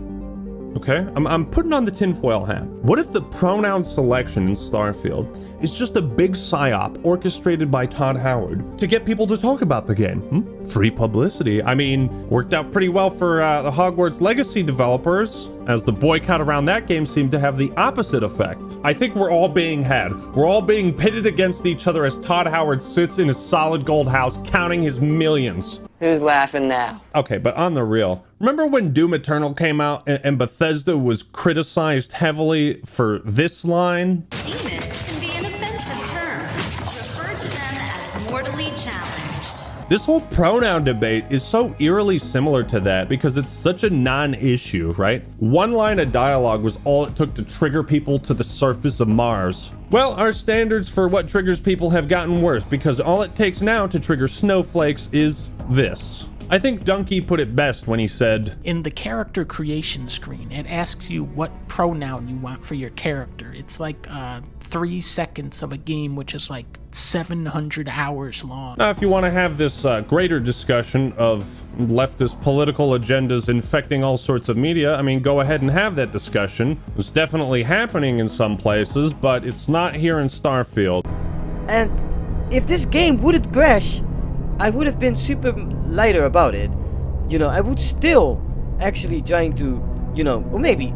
okay, I'm putting on the tinfoil hat. What if the pronoun selection in Starfield is just a big psyop orchestrated by Todd Howard to get people to talk about the game? Free publicity. I mean, worked out pretty well for the Hogwarts Legacy developers, as the boycott around that game seemed to have the opposite effect. I think we're all being had. We're all being pitted against each other as Todd Howard sits in his solid gold house counting his millions. Who's laughing now? Okay, but on the real, remember when Doom Eternal came out and Bethesda was criticized heavily for this line? Demons can be an offensive term. Refer to them as mortally challenged. This whole pronoun debate is so eerily similar to that because it's such a non-issue, right? One line of dialogue was all it took to trigger people to the surface of Mars. Well, our standards for what triggers people have gotten worse because all it takes now to trigger snowflakes is this. I think Donkey put it best when he said, in the character creation screen, it asks you what pronoun you want for your character. It's like 3 seconds of a game, which is like 700 hours long. Now, if you want to have this greater discussion of leftist political agendas infecting all sorts of media, I mean, go ahead and have that discussion. It's definitely happening in some places, but it's not here in Starfield. And if this game wouldn't crash, I would have been super lighter about it. You know, I would still actually trying to, you know, or maybe,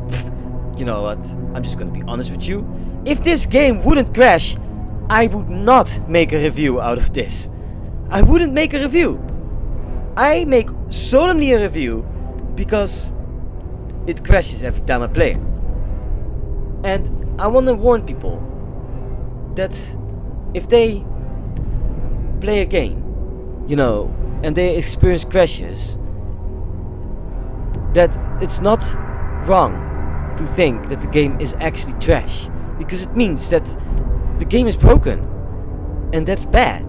you know what, I'm just gonna be honest with you. If this game wouldn't crash, I would not make a review out of this. I wouldn't make a review. I make solemnly a review because it crashes every time I play it. And I want to warn people that if they play a game, you know, and they experience crashes, that it's not wrong to think that the game is actually trash, because it means that the game is broken, and that's bad.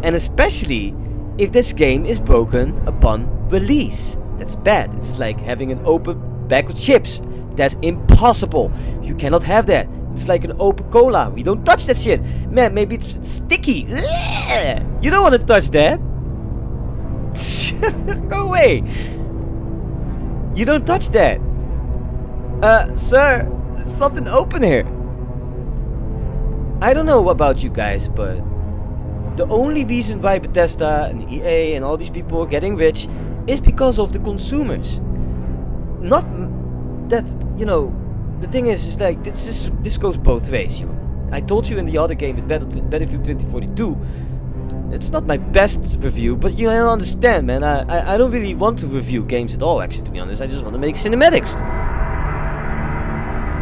And especially if this game is broken upon release, that's bad. It's like having an open bag of chips. That's impossible. You cannot have that. It's like an open cola. We don't touch that shit. Man, maybe it's sticky. You don't want to touch that. Go away. You don't touch that. Sir, there's something open here. I don't know about you guys, but the only reason why Bethesda and EA and all these people are getting rich is because of the consumers. Not that, you know, the thing is like, this goes both ways, you know. I told you in the other game with Battlefield 2042, it's not my best review, but you don't understand, man. I don't really want to review games at all, actually, to be honest. I just want to make cinematics.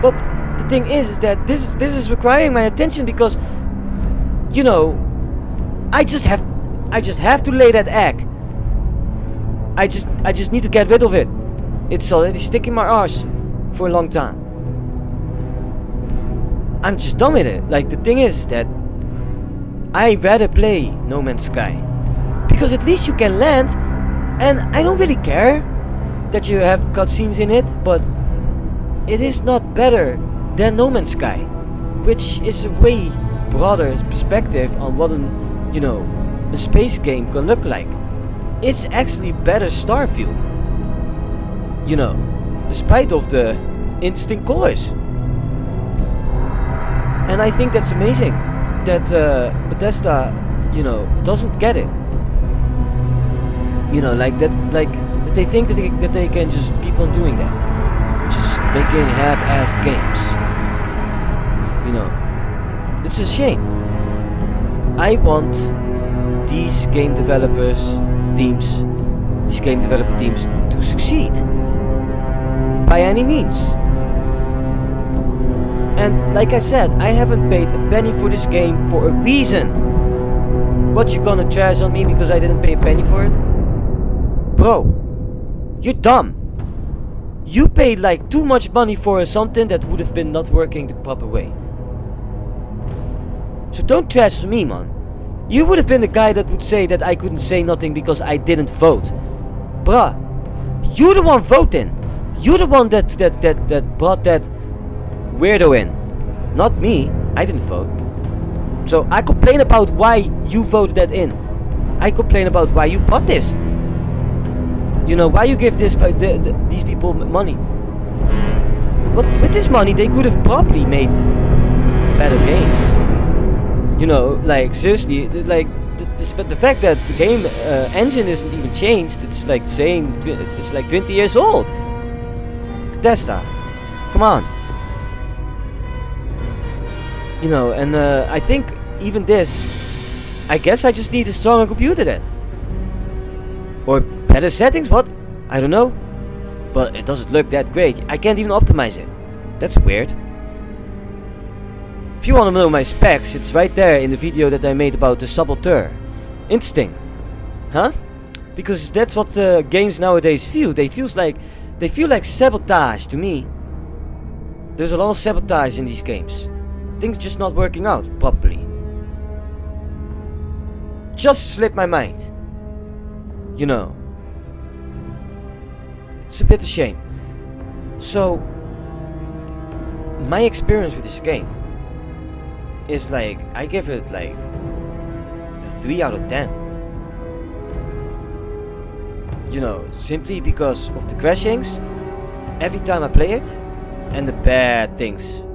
But the thing is that this is requiring my attention because, you know, I just have to lay that egg. I just need to get rid of it. It's already sticking my arse for a long time. I'm just done with it. Like, the thing is that I'd rather play No Man's Sky, because at least you can land, and I don't really care that you have cutscenes in it, but it is not better than No Man's Sky, which is a way broader perspective on what you know, a space game can look like. It's actually better Starfield, you know, despite of the interesting colors. And I think that's amazing that Bethesda, you know, doesn't get it. You know, like that they think that they can just keep on doing that, just making half-assed games. You know, it's a shame. I want these game developer teams to succeed by any means. And like I said, I haven't paid a penny for this game for a reason. What, you gonna trash on me because I didn't pay a penny for it? Bro, you're dumb. You paid like too much money for something that would have been not working the proper way. So don't trash me, man. You would have been the guy that would say that I couldn't say nothing because I didn't vote. Bruh, you're the one voting. You're the one that brought that weirdo in. Not me. I didn't vote. So I complain about why you voted that in. I complain about why you bought this. You know, why you give these people money. With this money they could have probably made better games. You know, like, seriously, like, the fact that the game engine isn't even changed, it's like the same, it's like 20 years old. Bethesda, come on. You know, and I think even this, I guess I just need a stronger computer then. Or better settings, what? I don't know. But it doesn't look that great. I can't even optimize it. That's weird. If you want to know my specs, it's right there in the video that I made about the Saboteur. Interesting. Huh? Because that's what games nowadays feel. They feel like sabotage to me. There's a lot of sabotage in these games. Things just not working out properly. Just slipped my mind. You know. It's a bit of a shame. So, my experience with this game is like, I give it like a 3 out of 10. You know, simply because of the crashings every time I play it, and the bad things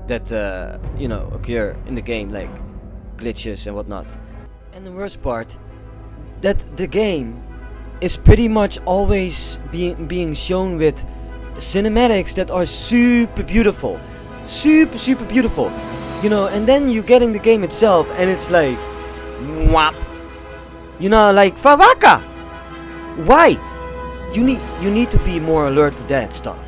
that you know, occur in the game, like glitches and whatnot. And the worst part, that the game is pretty much always being shown with cinematics that are super beautiful. Super beautiful. You know, and then you're getting the game itself and it's like, whap. You know, like, Favaka! Why? You need to be more alert for that stuff.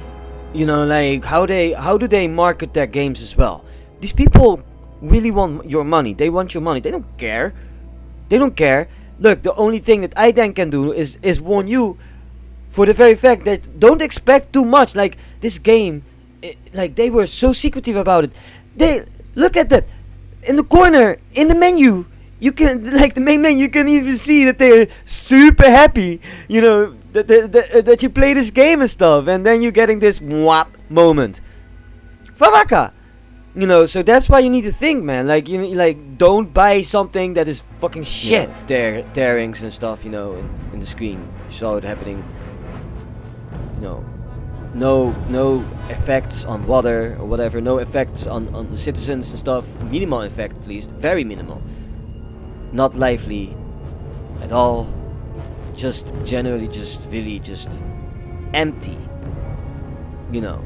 You know, like, how do they market their games as well? These people really want your money. They want your money. They don't care. They don't care. Look, the only thing that I then can do is warn you for the very fact that don't expect too much. Like, this game, like, they were so secretive about it. They, look at that. In the corner, in the menu, you can, like, the main menu, you can even see that they're super happy, you know, that you play this game and stuff. And then you're getting this whap moment. Favaka! You know, so that's why you need to think, man. Like, you like, don't buy something that is fucking shit. Tearings and stuff, you know, in the screen. You saw it happening. You know, no effects on water or whatever. No effects on the citizens and stuff. Minimal effect, at least. Very minimal. Not lively at all. Just generally, just really, just empty. You know.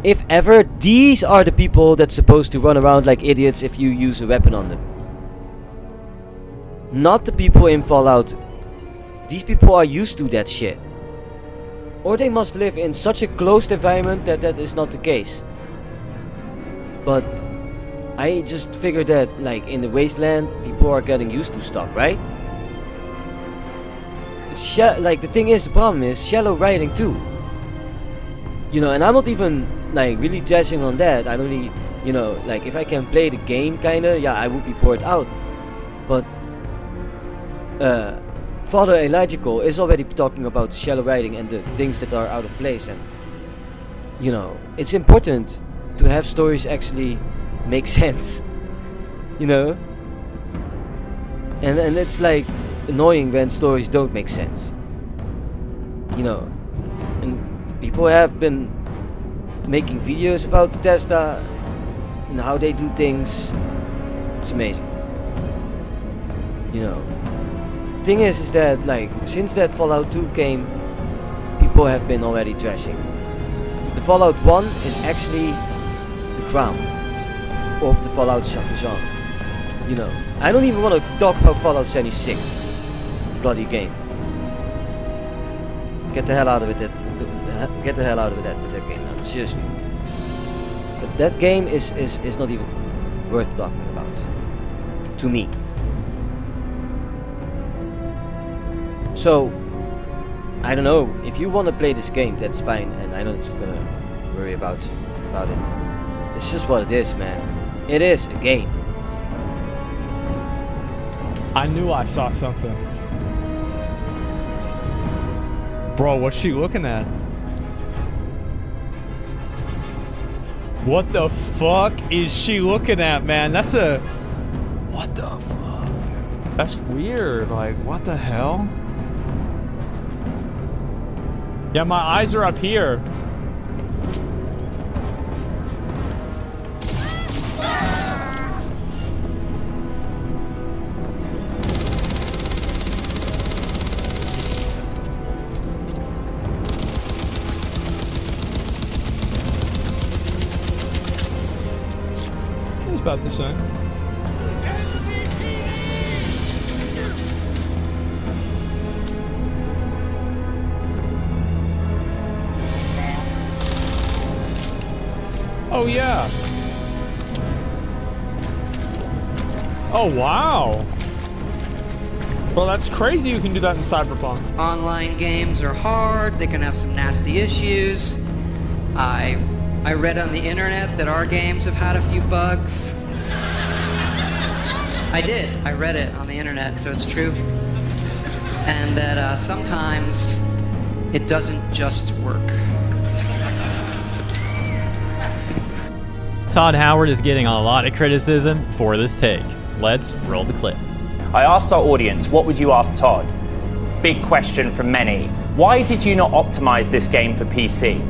If ever, these are the people that's supposed to run around like idiots if you use a weapon on them. Not the people in Fallout. These people are used to that shit. Or they must live in such a closed environment that is not the case. But I just figured that, like, in the wasteland, people are getting used to stuff, right? Like, the thing is, the problem is shallow writing too. You know, and I'm not even, like, really judging on that. I don't really, you know, like, if I can play the game, kinda, yeah, I would be bored out. But Father Elijah is already talking about the shallow writing and the things that are out of place. And, you know, it's important to have stories actually make sense. You know? And it's, like, annoying when stories don't make sense. You know? And people have been making videos about Bethesda and how they do things. It's amazing. You know. The thing is that, like, since that Fallout 2 came, people have been already trashing. The Fallout 1 is actually the crown of the Fallout genre. You know. I don't even want to talk about Fallout 76. Bloody game. Get the hell out of it. Get the hell out of it with that game now. Seriously. But that game is not even worth talking about. To me. So, I don't know. If you want to play this game, that's fine. And I'm not gonna worry about it. It's just what it is, man. It is a game. I knew I saw something. Bro, what's she looking at? What the fuck is she looking at, man? That's a... What the fuck? That's weird. Like, what the hell? Yeah, my eyes are up here. About the same. Oh yeah. Oh wow. Well, that's crazy you can do that in Cyberpunk. Online games are hard, they can have some nasty issues. I read on the internet that our games have had a few bugs. I did. I read it on the internet, so it's true. And that sometimes it doesn't just work. Todd Howard is getting a lot of criticism for this take. Let's roll the clip. I asked our audience, what would you ask Todd? Big question from many. Why did you not optimize this game for PC?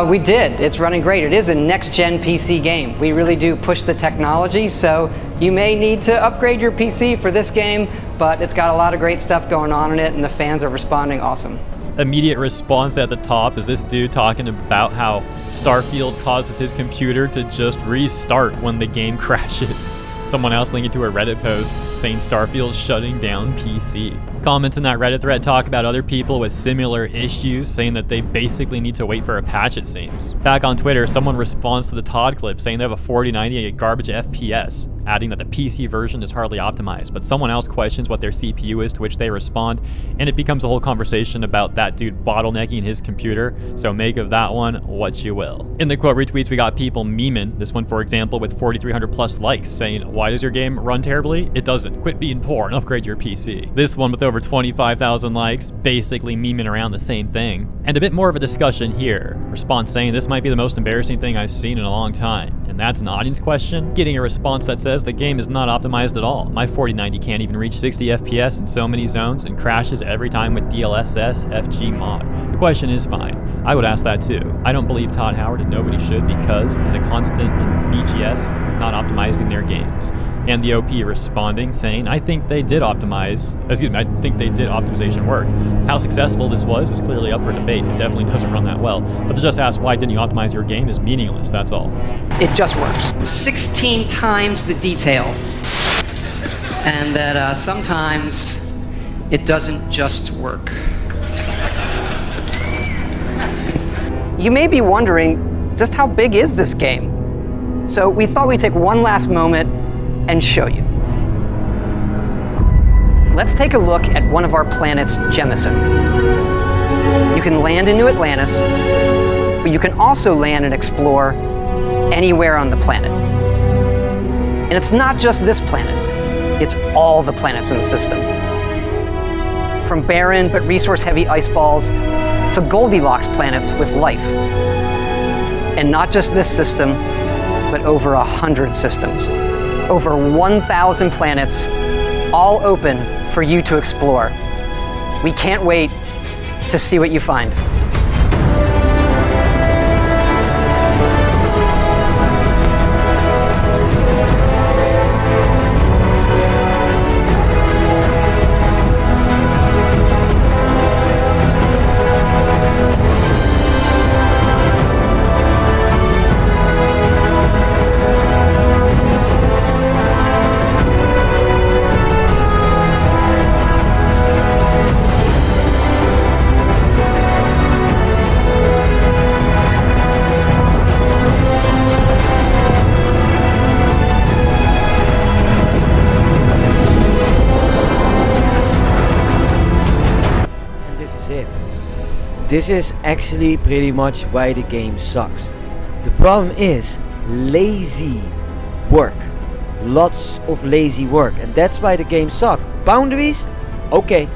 We did. It's running great. It is a next-gen PC game. We really do push the technology, so you may need to upgrade your PC for this game, but it's got a lot of great stuff going on in it, and the fans are responding awesome. Immediate response at the top is this dude talking about how Starfield causes his computer to just restart when the game crashes. Someone else linking to a Reddit post saying Starfield's shutting down PC. Comments in that Reddit thread talk about other people with similar issues, saying that they basically need to wait for a patch, it seems. Back on Twitter, someone responds to the Todd clip saying they have a 4090 at garbage FPS, adding that the PC version is hardly optimized, but someone else questions what their CPU is, to which they respond, and it becomes a whole conversation about that dude bottlenecking his computer, so make of that one what you will. In the quote retweets, we got people memeing, this one for example with 4,300 plus likes, saying, why does your game run terribly? It doesn't. Quit being poor and upgrade your PC. This one with over 25,000 likes, basically memeing around the same thing. And a bit more of a discussion here. Response saying this might be the most embarrassing thing I've seen in a long time. And that's an audience question. Getting a response that says the game is not optimized at all. My 4090 can't even reach 60 FPS in so many zones and crashes every time with DLSS FG mod. The question is fine. I would ask that too. I don't believe Todd Howard, and nobody should, because is a constant in BGS not optimizing their games. And the OP responding saying, I think they did optimization work. How successful this was is clearly up for debate. It definitely doesn't run that well. But to just ask why didn't you optimize your game is meaningless, that's all. It just works. 16 times the detail. And that sometimes it doesn't just work. You may be wondering, just how big is this game? So we thought we'd take one last moment and show you. Let's take a look at one of our planets, Jemison. You can land in New Atlantis, but you can also land and explore anywhere on the planet. And it's not just this planet, it's all the planets in the system. From barren but resource-heavy ice balls to Goldilocks planets with life. And not just this system, but over 100 systems. Over 1,000 planets, all open for you to explore. We can't wait to see what you find. This is actually pretty much why the game sucks. The problem is lazy work. Lots of lazy work, and that's why the game sucks. Boundaries? Okay.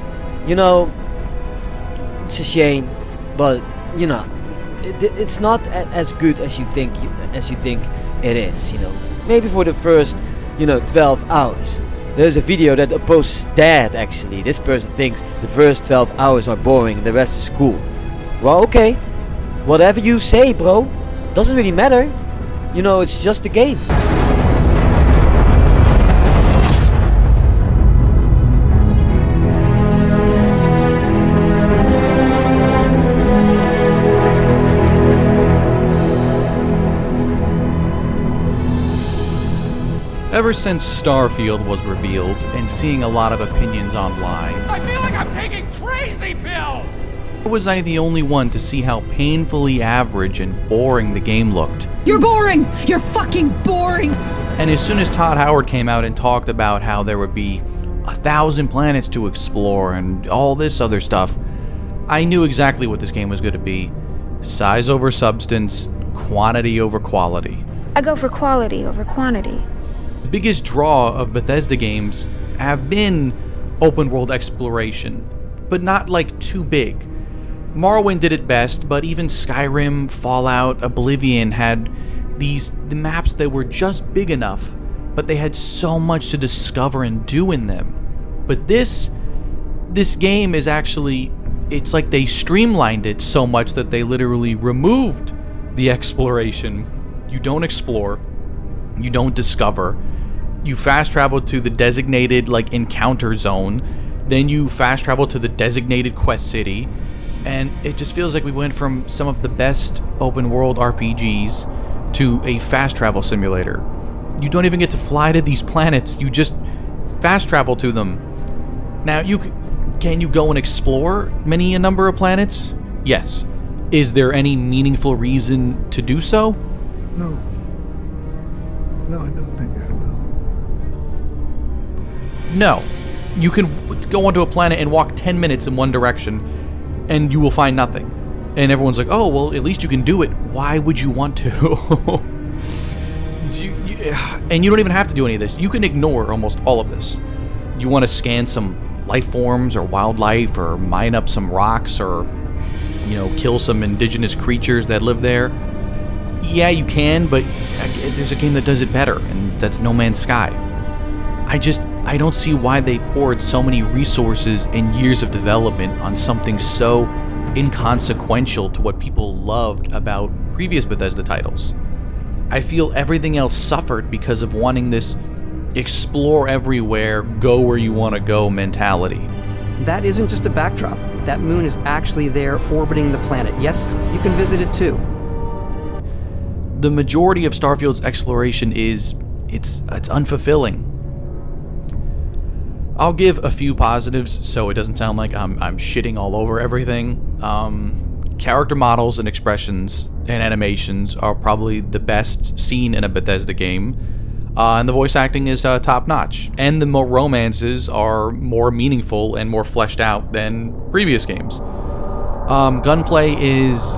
You know, it's a shame, but you know, it's not as good as you think it is, you know. Maybe for the first, 12 hours. There's a video that opposes that actually. This person thinks the first 12 hours are boring and the rest is cool. Well, okay. Whatever you say, bro. Doesn't really matter. You know, it's just a game. Ever since Starfield was revealed and seeing a lot of opinions online, I feel like I'm taking crazy pills! Was I the only one to see how painfully average and boring the game looked? You're boring! You're fucking boring! And as soon as Todd Howard came out and talked about how there would be 1,000 planets to explore and all this other stuff, I knew exactly what this game was going to be. Size over substance, quantity over quality. I go for quality over quantity. The biggest draw of Bethesda games have been open world exploration, but not like too big. Morrowind did it best, but even Skyrim, Fallout, Oblivion had the maps that were just big enough, but they had so much to discover and do in them. But this game is actually it's like they streamlined it so much that they literally removed the exploration. You don't explore, you don't discover. You fast travel to the designated like encounter zone, then you fast travel to the designated quest city, and it just feels like we went from some of the best open world RPGs to a fast travel simulator. You don't even get to fly to these planets, you just fast travel to them. Now, can you go and explore a number of planets? Yes. Is there any meaningful reason to do so? No. No, I don't think I will. No. You can go onto a planet and walk 10 minutes in one direction, and you will find nothing. And everyone's like, oh, well, at least you can do it. Why would you want to? And you don't even have to do any of this. You can ignore almost all of this. You want to scan some life forms or wildlife or mine up some rocks or, kill some indigenous creatures that live there. Yeah, you can, but there's a game that does it better, and that's No Man's Sky. I don't see why they poured so many resources and years of development on something so inconsequential to what people loved about previous Bethesda titles. I feel everything else suffered because of wanting this explore everywhere, go where you want to go mentality. That isn't just a backdrop. That moon is actually there orbiting the planet. Yes, you can visit it too. The majority of Starfield's exploration it's unfulfilling. I'll give a few positives so it doesn't sound like I'm shitting all over everything. Character models and expressions and animations are probably the best seen in a Bethesda game. And the voice acting is top-notch. And the romances are more meaningful and more fleshed out than previous games. Gunplay is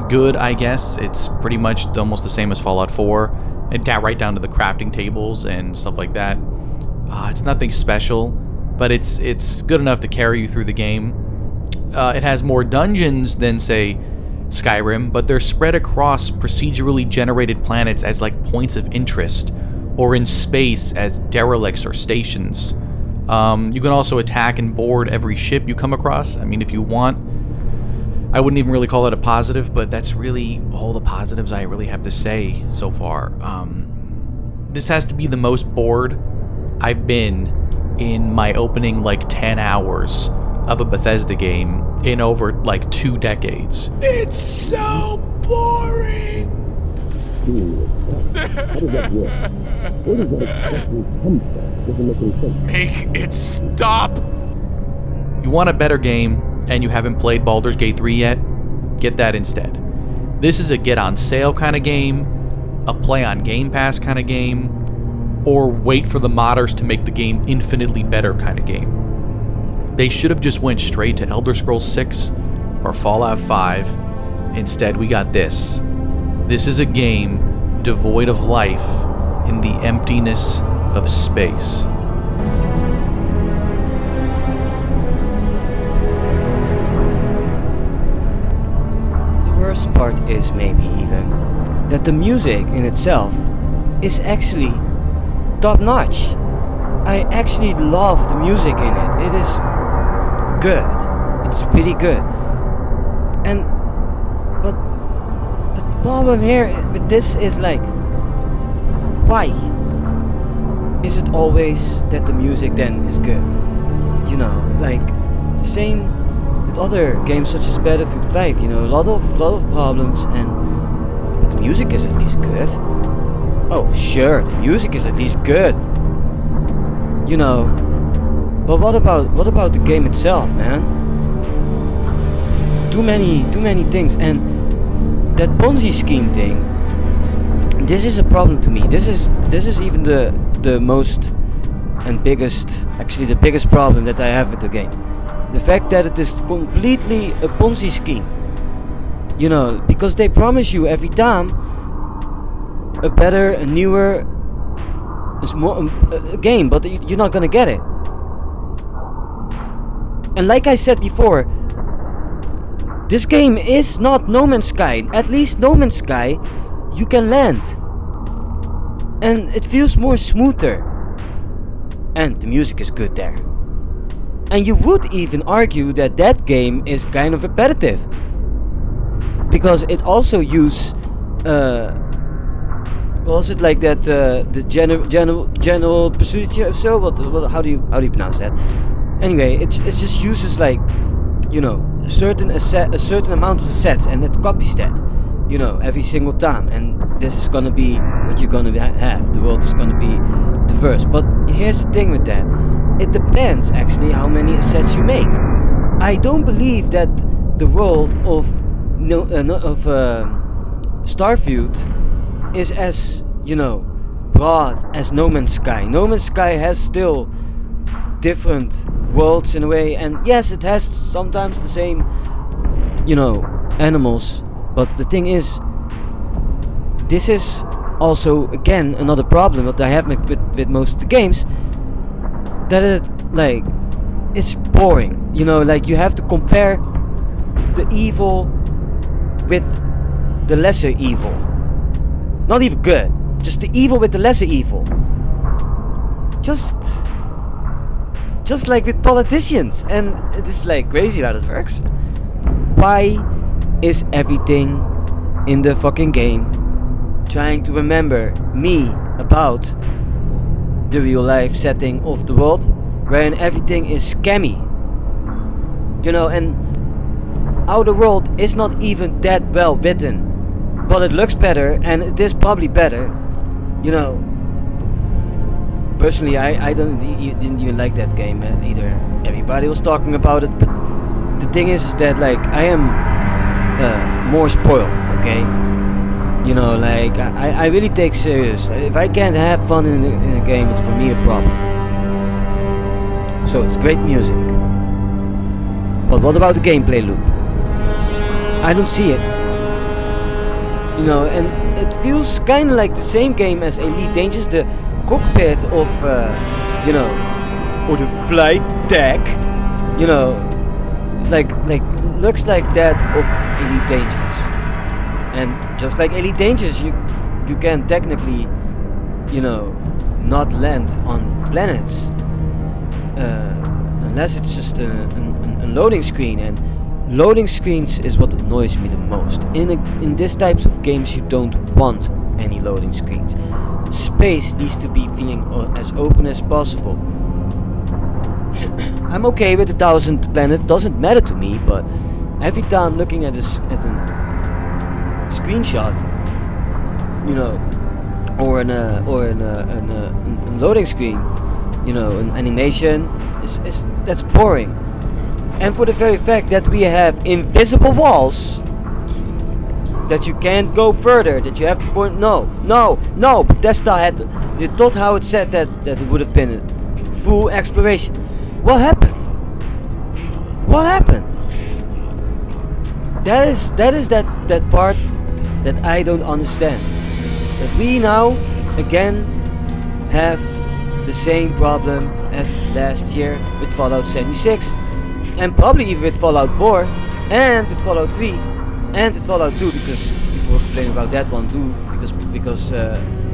good, I guess. It's pretty much almost the same as Fallout 4. And right down to the crafting tables and stuff like that. It's nothing special, but it's good enough to carry you through the game. It has more dungeons than, say, Skyrim, but they're spread across procedurally generated planets as like points of interest, or in space as derelicts or stations. You can also attack and board every ship you come across. I mean, if you want. I wouldn't even really call it a positive, but that's really all the positives I really have to say so far. This has to be the most bored I've been in my opening 10 hours of a Bethesda game in over 2 decades. It's so boring. How does that work? Where does that exactly come from? Doesn't make any sense. Make it stop. You want a better game and you haven't played Baldur's Gate 3 yet? Get that instead. This is a get on sale kind of game, a play on Game Pass kind of game, or wait for the modders to make the game infinitely better kind of game. They should have just went straight to Elder Scrolls 6 or Fallout 5. Instead, we got this. This is a game devoid of life in the emptiness of space. The worst part is maybe even that the music in itself is actually top-notch. I actually love the music in it. It is good. It's pretty good. But the problem here with this is why is it always that the music then is good? The same with other games such as Battlefield 5. A lot of problems, but the music is at least good. Oh, sure, the music is at least good. But what about the game itself, man? Too many things, and that Ponzi scheme thing. This is a problem to me. This is even the most and biggest, actually the biggest problem that I have with the game. The fact that it is completely a Ponzi scheme. Because they promise you every time a better, a newer, a game, but you're not gonna get it. And like I said before, this game is not No Man's Sky. At least No Man's Sky, you can land. And it feels more smoother. And the music is good there. And you would even argue that that game is kind of repetitive, because it also uses was it like that the general procedure? So what how do you pronounce that? Anyway, it just uses like, you know, a certain amount of assets, and it copies that, you know, every single time. And this is gonna be what you're gonna have. The world is gonna be diverse. But here's the thing with that: it depends actually how many assets you make. I don't believe that the world of Starfield is as, you know, broad as No Man's Sky. No Man's Sky has still different worlds in a way, and yes, it has sometimes the same, you know, animals. But the thing is, this is also again another problem that I have with most of the games, that it like it's boring. You know, like you have to compare the evil with the lesser evil. Not even good, just the evil with the lesser evil. Just like with politicians, and it is like crazy how it works. Why is everything in the fucking game trying to remember me about the real life setting of the world, wherein everything is scammy? You know, and Outer World is not even that well written, but it looks better, and it is probably better. You know, personally, I didn't even like that game either. Everybody was talking about it, but the thing is that like I am more spoiled, okay? You know, like I really take serious. If I can't have fun in a game, it's for me a problem. So it's great music, but what about the gameplay loop? I don't see it. You know, and it feels kind of like the same game as Elite Dangerous. The cockpit of, you know, or the flight deck, you know, like looks like that of Elite Dangerous. And just like Elite Dangerous, you can technically, you know, not land on planets unless it's just a loading screen. And loading screens is what annoys me the most. In this types of games, you don't want any loading screens. Space needs to be feeling as open as possible. I'm okay with 1,000 planets, doesn't matter to me, but every time looking at a screenshot, you know, or a loading screen, you know, an animation, is that's boring. And for the very fact that we have invisible walls, that you can't go further, that you have to point. No. Bethesda they thought how it said that it would have been a full exploration. What happened? That is that part that I don't understand. That we now again have the same problem as last year with Fallout 76. And probably even with Fallout 4, and with Fallout 3, and with Fallout 2, because people were complaining about that one too, because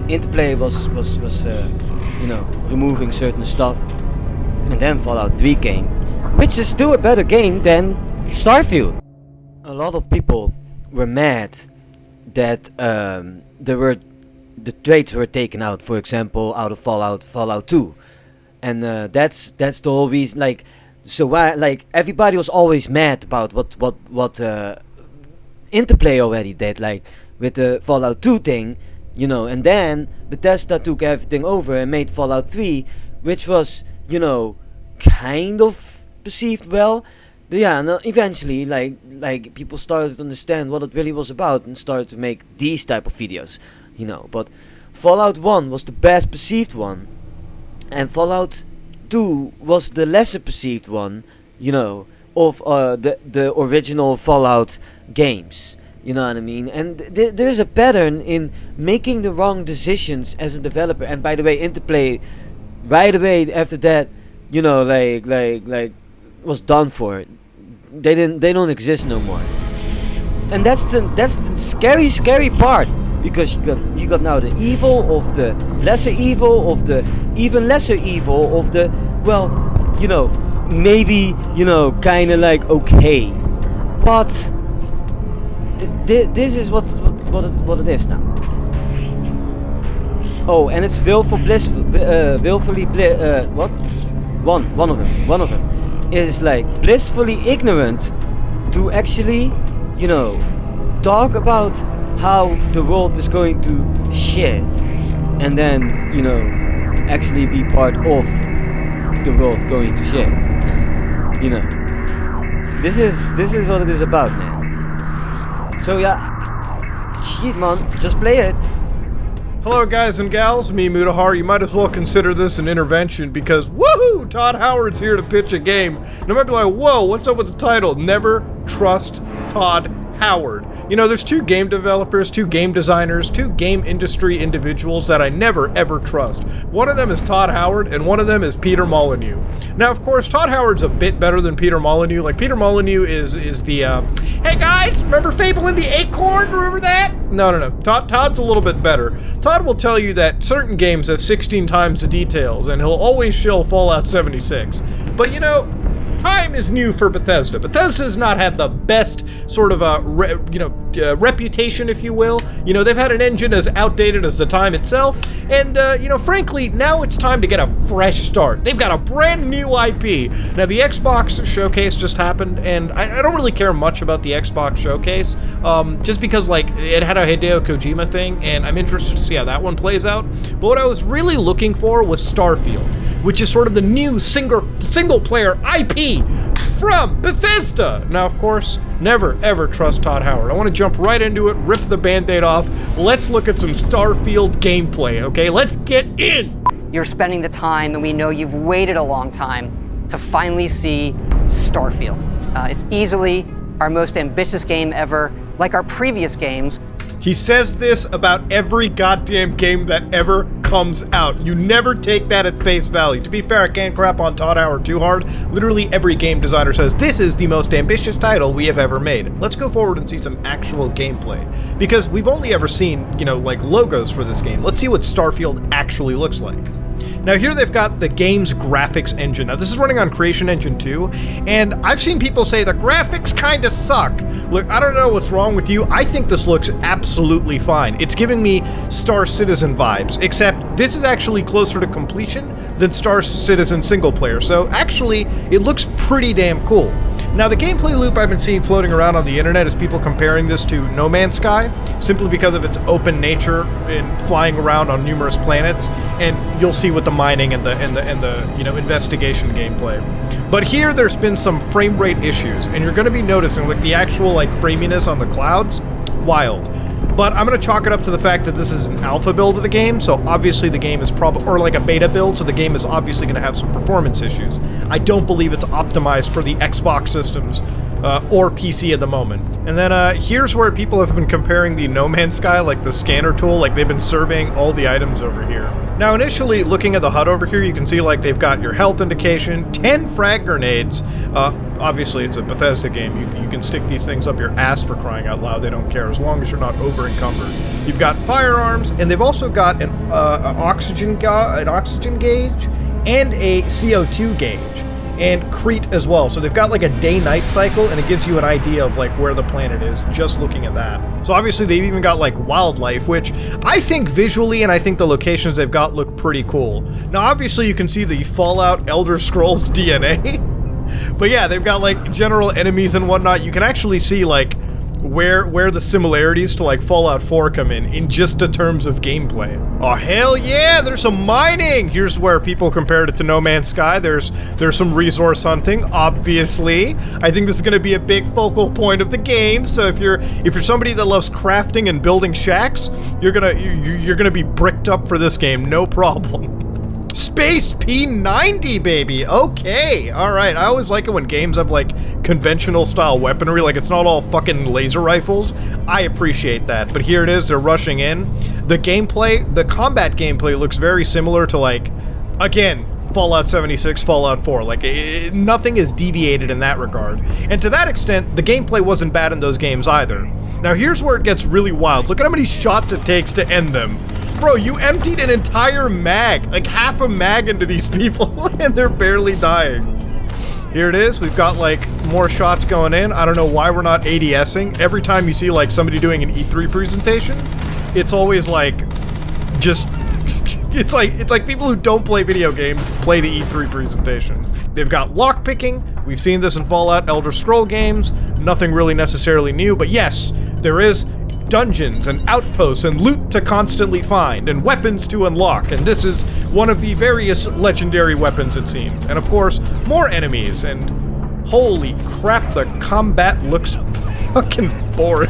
Interplay was you know, removing certain stuff. And then Fallout 3 came, which is still a better game than Starfield. A lot of people were mad that the traits were taken out, for example, out of Fallout 2, and that's the whole reason. Like. So why, like, everybody was always mad about what Interplay already did, like with the Fallout 2 thing, you know, and then Bethesda took everything over and made Fallout 3, which was, you know, kind of perceived well. But yeah, no, eventually, like people started to understand what it really was about and started to make these type of videos, you know. But Fallout 1 was the best perceived one, and Fallout 2 was the lesser perceived one, you know, of the original Fallout games. You know what I mean? And there's a pattern in making the wrong decisions as a developer. And by the way, Interplay, right away after that, you know, like was done for. They don't exist no more. And that's the scary part, because you got now the evil of the lesser evil of the even lesser evil of the, well, you know, maybe, kind of like okay. But this is what it is now. Oh, and it's willfully what? One of them is like blissfully ignorant to actually, talk about how the world is going to shit, and then, actually be part of the world going to shit. This is what it is about, man. So yeah, shit, man, just play it. Hello guys and gals, me Mutahar. You might as well consider this an intervention because woohoo! Todd Howard's here to pitch a game. And I might be like, whoa, what's up with the title? Never trust Todd Howard. There's two game developers, two game designers, two game industry individuals that I never ever trust. One of them is Todd Howard and one of them is Peter Molyneux. Now, of course, Todd Howard's a bit better than Peter Molyneux. Like, Peter Molyneux is the, hey guys, remember Fable and the Acorn? Remember that? No. Todd's a little bit better. Todd will tell you that certain games have 16 times the details, and he'll always shill Fallout 76. But time is new for Bethesda. Bethesda's not had the best sort of reputation, if you will. They've had an engine as outdated as the time itself, and frankly, now it's time to get a fresh start. They've got a brand new IP. Now, the Xbox showcase just happened, and I don't really care much about the Xbox showcase, just because it had a Hideo Kojima thing, and I'm interested to see how that one plays out. But what I was really looking for was Starfield, which is sort of the new single-player IP from Bethesda. Now, of course, never ever trust Todd Howard. I want to jump right into it, rip the band-aid off. Let's look at some Starfield gameplay, okay? Let's get in! You're spending the time, and we know you've waited a long time to finally see Starfield. It's easily our most ambitious game ever. Like our previous games, he says this about every goddamn game that ever comes out. You never take that at face value. To be fair, I can't crap on Todd Howard too hard. Literally every game designer says, this is the most ambitious title we have ever made. Let's go forward and see some actual gameplay. Because we've only ever seen, logos for this game. Let's see what Starfield actually looks like. Now here they've got the game's graphics engine. Now this is running on Creation Engine 2, and I've seen people say the graphics kinda suck. Look, I don't know what's wrong with you. I think this looks absolutely fine. It's giving me Star Citizen vibes, except this is actually closer to completion than Star Citizen single player, so actually it looks pretty damn cool. Now the gameplay loop I've been seeing floating around on the internet is people comparing this to No Man's Sky, simply because of its open nature and flying around on numerous planets, and you'll see with the mining and the investigation gameplay. But here there's been some frame rate issues, and you're going to be noticing the actual framiness on the clouds, wild. But I'm going to chalk it up to the fact that this is an alpha build of the game, so obviously the game is or a beta build, so the game is obviously going to have some performance issues. I don't believe it's optimized for the Xbox systems or PC at the moment. And then here's where people have been comparing the No Man's Sky, the scanner tool, they've been surveying all the items over here. Now initially, looking at the HUD over here, you can see they've got your health indication, 10 frag grenades. Obviously it's a Bethesda game. You can stick these things up your ass, for crying out loud. They don't care as long as you're not over encumbered. You've got firearms, and they've also got an oxygen gauge and a CO2 gauge, and Crete as well. So they've got a day-night cycle, and it gives you an idea of where the planet is just looking at that. So obviously they've even got wildlife, which I think visually and I think the locations they've got look pretty cool. Now obviously you can see the Fallout Elder Scrolls DNA, but yeah, they've got general enemies and whatnot. You can actually see where the similarities to Fallout 4 come in just the terms of gameplay. Oh hell yeah, there's some mining! Here's where people compared it to No Man's Sky. There's some resource hunting, obviously. I think this is gonna be a big focal point of the game, so if you're somebody that loves crafting and building shacks, you're gonna be bricked up for this game, no problem. Space P90, baby! Okay, alright. I always like it when games have, conventional style weaponry, it's not all fucking laser rifles. I appreciate that, but here it is, they're rushing in. The combat gameplay looks very similar to, again, Fallout 76, Fallout 4. Nothing is deviated in that regard. And to that extent, the gameplay wasn't bad in those games either. Now here's where it gets really wild. Look at how many shots it takes to end them. Bro, you emptied an entire mag, half a mag into these people, and they're barely dying. Here it is. We've got like more shots going in. I don't know why we're not ADSing. Every time you see like somebody doing an E3 presentation, it's always like just it's like people who don't play video games play the E3 presentation. They've got lockpicking. We've seen this in Fallout, Elder Scroll games. Nothing really necessarily new, but yes, there is dungeons and outposts and loot to constantly find and weapons to unlock, and this is one of the various legendary weapons, it seems. And of course, more enemies, and holy crap, the combat looks fucking boring.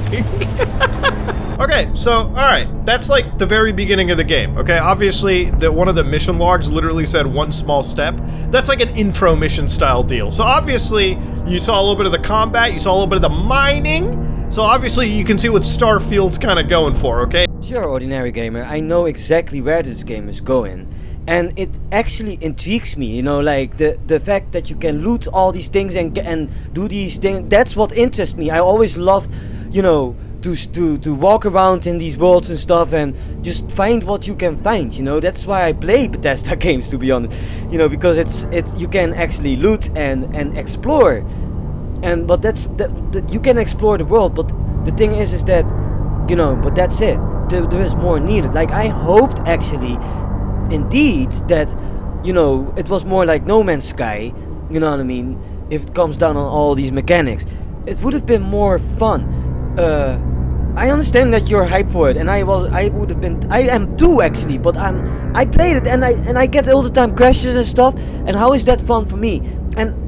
Okay, so, alright, that's like the very beginning of the game, okay? Obviously, one of the mission logs literally said one small step. That's like an intro mission style deal. So obviously, you saw a little bit of the combat, you saw a little bit of the mining, so obviously you can see what Starfield's kind of going for, okay? Sure, Ordinary Gamer, I know exactly where this game is going. And it actually intrigues me, you know, like the fact that you can loot all these things and do these things. That's what interests me. I always loved, you know, to walk around in these worlds and stuff and just find what you can find, you know. That's why I play Bethesda games, to be honest, you know, because it's you can actually loot and explore. But that's you can explore the world, but the thing is that, you know, but that's it. There is more needed. Like, I hoped actually, indeed, that, you know, it was more like No Man's Sky, you know what I mean, if it comes down on all these mechanics. It would have been more fun. I understand that you're hyped for it, and I am too, actually, but I played it and I get all the time crashes and stuff, and how is that fun for me? And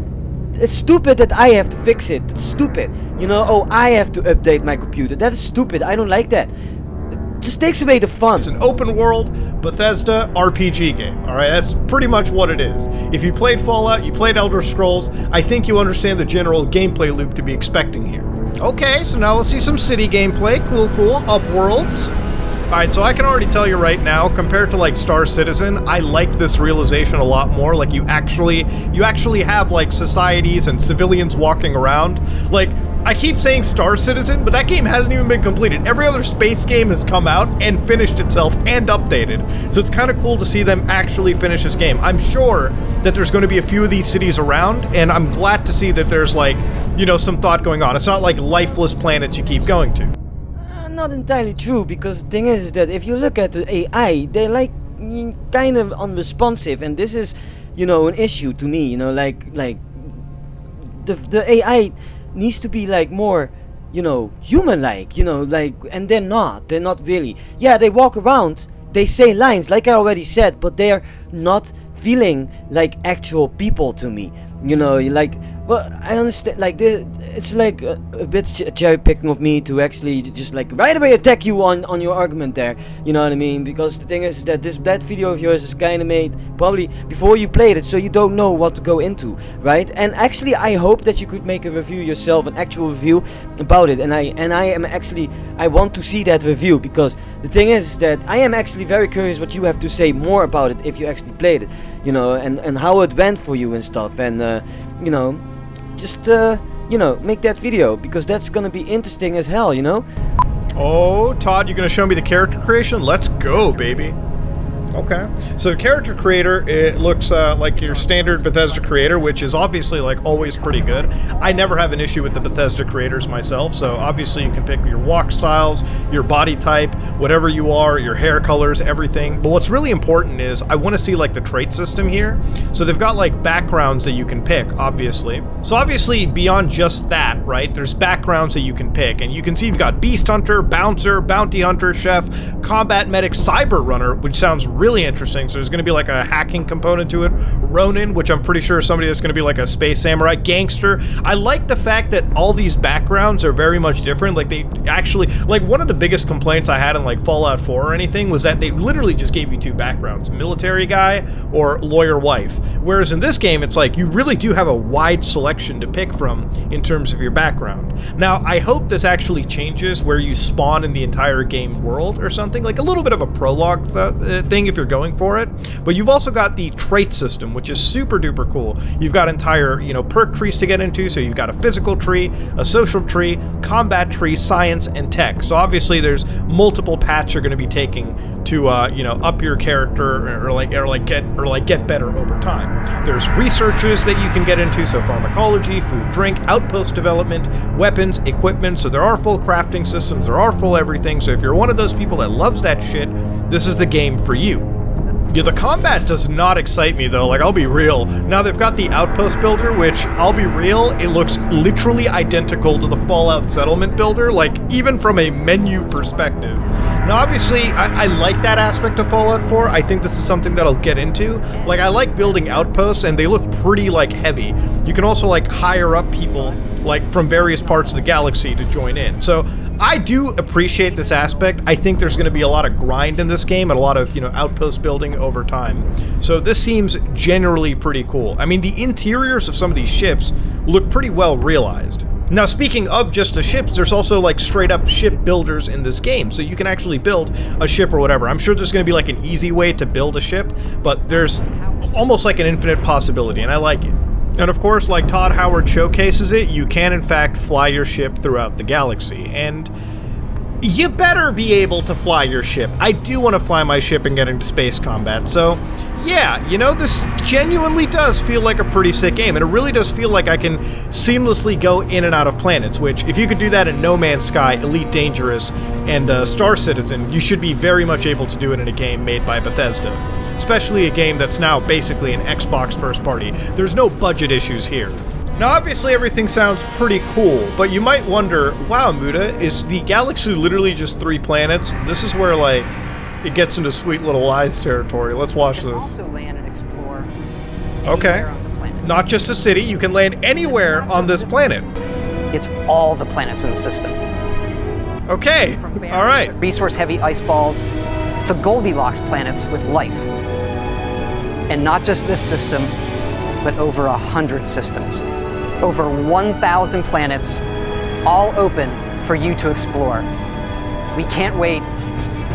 it's stupid that I have to fix it. It's stupid, you know. Oh, I have to update my computer. That is stupid. I don't like that. It just takes away the fun. It's an open world Bethesda RPG game, alright? That's pretty much what it is. If you played Fallout, you played Elder Scrolls, I think you understand the general gameplay loop to be expecting here. Okay, so now let's see some city gameplay. Cool, Upworlds. Alright, so I can already tell you right now, compared to like Star Citizen, I like this realization a lot more. Like, you actually have like societies and civilians walking around. Like, I keep saying Star Citizen, but that game hasn't even been completed. Every other space game has come out and finished itself and updated. So it's kind of cool to see them actually finish this game. I'm sure that there's going to be a few of these cities around, and I'm glad to see that there's like, you know, some thought going on. It's not like lifeless planets you keep going to. Not entirely true, because the thing is that if you look at the AI, they're like kind of unresponsive, and this is, you know, an issue to me, you know, like the AI needs to be like more, you know, human-like, you know, like, and they're not really. Yeah, they walk around, they say lines, like I already said, but they're not feeling like actual people to me, you know, like, well, I understand, like, it's like a bit cherry-picking of me to actually just, like, right away attack you on your argument there, you know what I mean, because the thing is that that video of yours is kind of made probably before you played it, so you don't know what to go into, right? And actually, I hope that you could make a review yourself, an actual review about it, and I want to see that review, because the thing is that I am actually very curious what you have to say more about it if you actually played it, you know, and how it went for you and stuff, and, you know, just, you know, make that video, because that's gonna be interesting as hell, you know? Oh, Todd, you're gonna show me the character creation? Let's go, baby. Okay, so the character creator, it looks like your standard Bethesda creator, which is obviously like always pretty good. I never have an issue with the Bethesda creators myself, so obviously you can pick your walk styles, your body type, whatever you are, your hair colors, everything. But what's really important is I want to see like the trait system here. So they've got like backgrounds that you can pick, obviously. So obviously beyond just that, right, there's backgrounds that you can pick, and you can see you've got Beast Hunter, Bouncer, Bounty Hunter, Chef, Combat Medic, Cyber Runner, which sounds really interesting. So there's going to be like a hacking component to it. Ronin, which I'm pretty sure is somebody that's going to be like a space samurai. Gangster. I like the fact that all these backgrounds are very much different. Like, they actually, like, one of the biggest complaints I had in like Fallout 4 or anything was that they literally just gave you two backgrounds, military guy or lawyer wife. Whereas in this game, it's like you really do have a wide selection to pick from in terms of your background. Now, I hope this actually changes where you spawn in the entire game world or something, like a little bit of a prologue thing, if if you're going for it. But you've also got the trait system, which is super duper cool. You've got entire, perk trees to get into, so you've got a physical tree, a social tree, combat tree, science, and tech. So obviously there's multiple paths you're going to be taking to up your character or get better over time. There's researches that you can get into, so pharmacology, food, drink, outpost development, weapons, equipment. So there are full crafting systems, there are full everything. So if you're one of those people that loves that shit, this is the game for you. Yeah, the combat does not excite me though, I'll be real. Now they've got the outpost builder, which, I'll be real, it looks literally identical to the Fallout settlement builder, even from a menu perspective. Now obviously, I like that aspect of Fallout 4, I think this is something that I'll get into. I like building outposts, and they look pretty, heavy. You can also, hire up people, from various parts of the galaxy to join in. So, I do appreciate this aspect. I think there's going to be a lot of grind in this game and a lot of, outpost building over time. So this seems generally pretty cool. I mean, the interiors of some of these ships look pretty well realized. Now, speaking of just the ships, there's also, straight up ship builders in this game, so you can actually build a ship or whatever. I'm sure there's going to be, an easy way to build a ship, but there's almost an infinite possibility, and I like it. And of course, like Todd Howard showcases it, you can in fact fly your ship throughout the galaxy, and you better be able to fly your ship. I do want to fly my ship and get into space combat, so yeah, this genuinely does feel like a pretty sick game, and it really does feel like I can seamlessly go in and out of planets, which, if you could do that in No Man's Sky, Elite Dangerous, and Star Citizen, you should be very much able to do it in a game made by Bethesda. Especially a game that's now basically an Xbox first party. There's no budget issues here. Now, obviously everything sounds pretty cool, but you might wonder, wow, Muda, is the galaxy literally just 3 planets? This is where, it gets into Sweet Little Lies territory. Let's watch this. Also land and explore okay. On the planet. Not just a city, you can land anywhere on this planet. It's all the planets in the system. Okay, alright. Resource-heavy ice balls to Goldilocks planets with life. And not just this system, but over 100 systems. Over 1,000 planets, all open for you to explore. We can't wait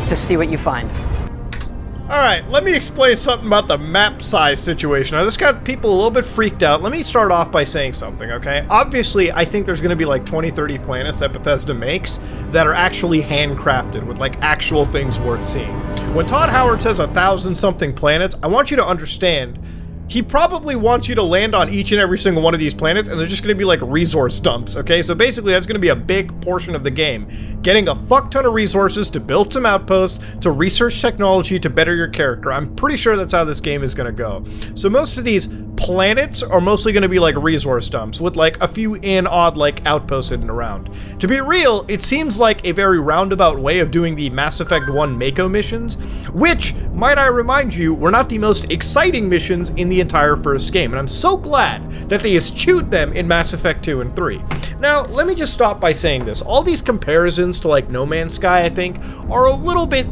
to see what you find. Alright, let me explain something about the map size situation. Now, this got people a little bit freaked out. Let me start off by saying something, okay? Obviously, I think there's going to be 20, 30 planets that Bethesda makes that are actually handcrafted with actual things worth seeing. When Todd Howard says 1,000-something planets, I want you to understand he probably wants you to land on each and every single one of these planets, and they're just going to be resource dumps, okay? So basically, that's going to be a big portion of the game. Getting a fuck ton of resources to build some outposts, to research technology, to better your character. I'm pretty sure that's how this game is going to go. So most of these planets are mostly going to be resource dumps, with a few odd outposts hidden around. To be real, it seems like a very roundabout way of doing the Mass Effect 1 Mako missions, which, might I remind you, were not the most exciting missions in the entire first game, and I'm so glad that they eschewed them in Mass Effect 2 and 3. Now, let me just stop by saying this. All these comparisons to No Man's Sky, I think, are a little bit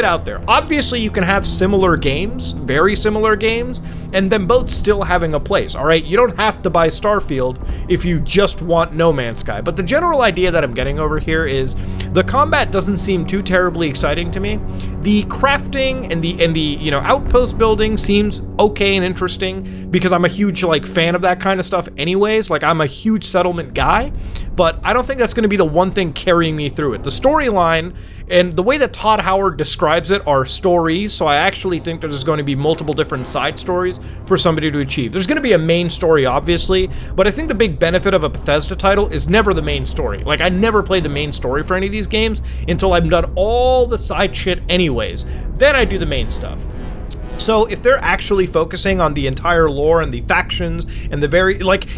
out there. Obviously, you can have similar games, very similar games, and them both still having a place, alright? You don't have to buy Starfield if you just want No Man's Sky, but the general idea that I'm getting over here is the combat doesn't seem too terribly exciting to me. The crafting and the outpost building seems okay and interesting, because I'm a huge, fan of that kind of stuff anyways. I'm a huge settlement guy, but I don't think that's going to be the one thing carrying me through it. The storyline and the way that Todd Howard describes it are stories, so I actually think there's going to be multiple different side stories for somebody to achieve. There's going to be a main story, obviously, but I think the big benefit of a Bethesda title is never the main story. I never play the main story for any of these games until I've done all the side shit anyways. Then I do the main stuff. So if they're actually focusing on the entire lore and the factions and the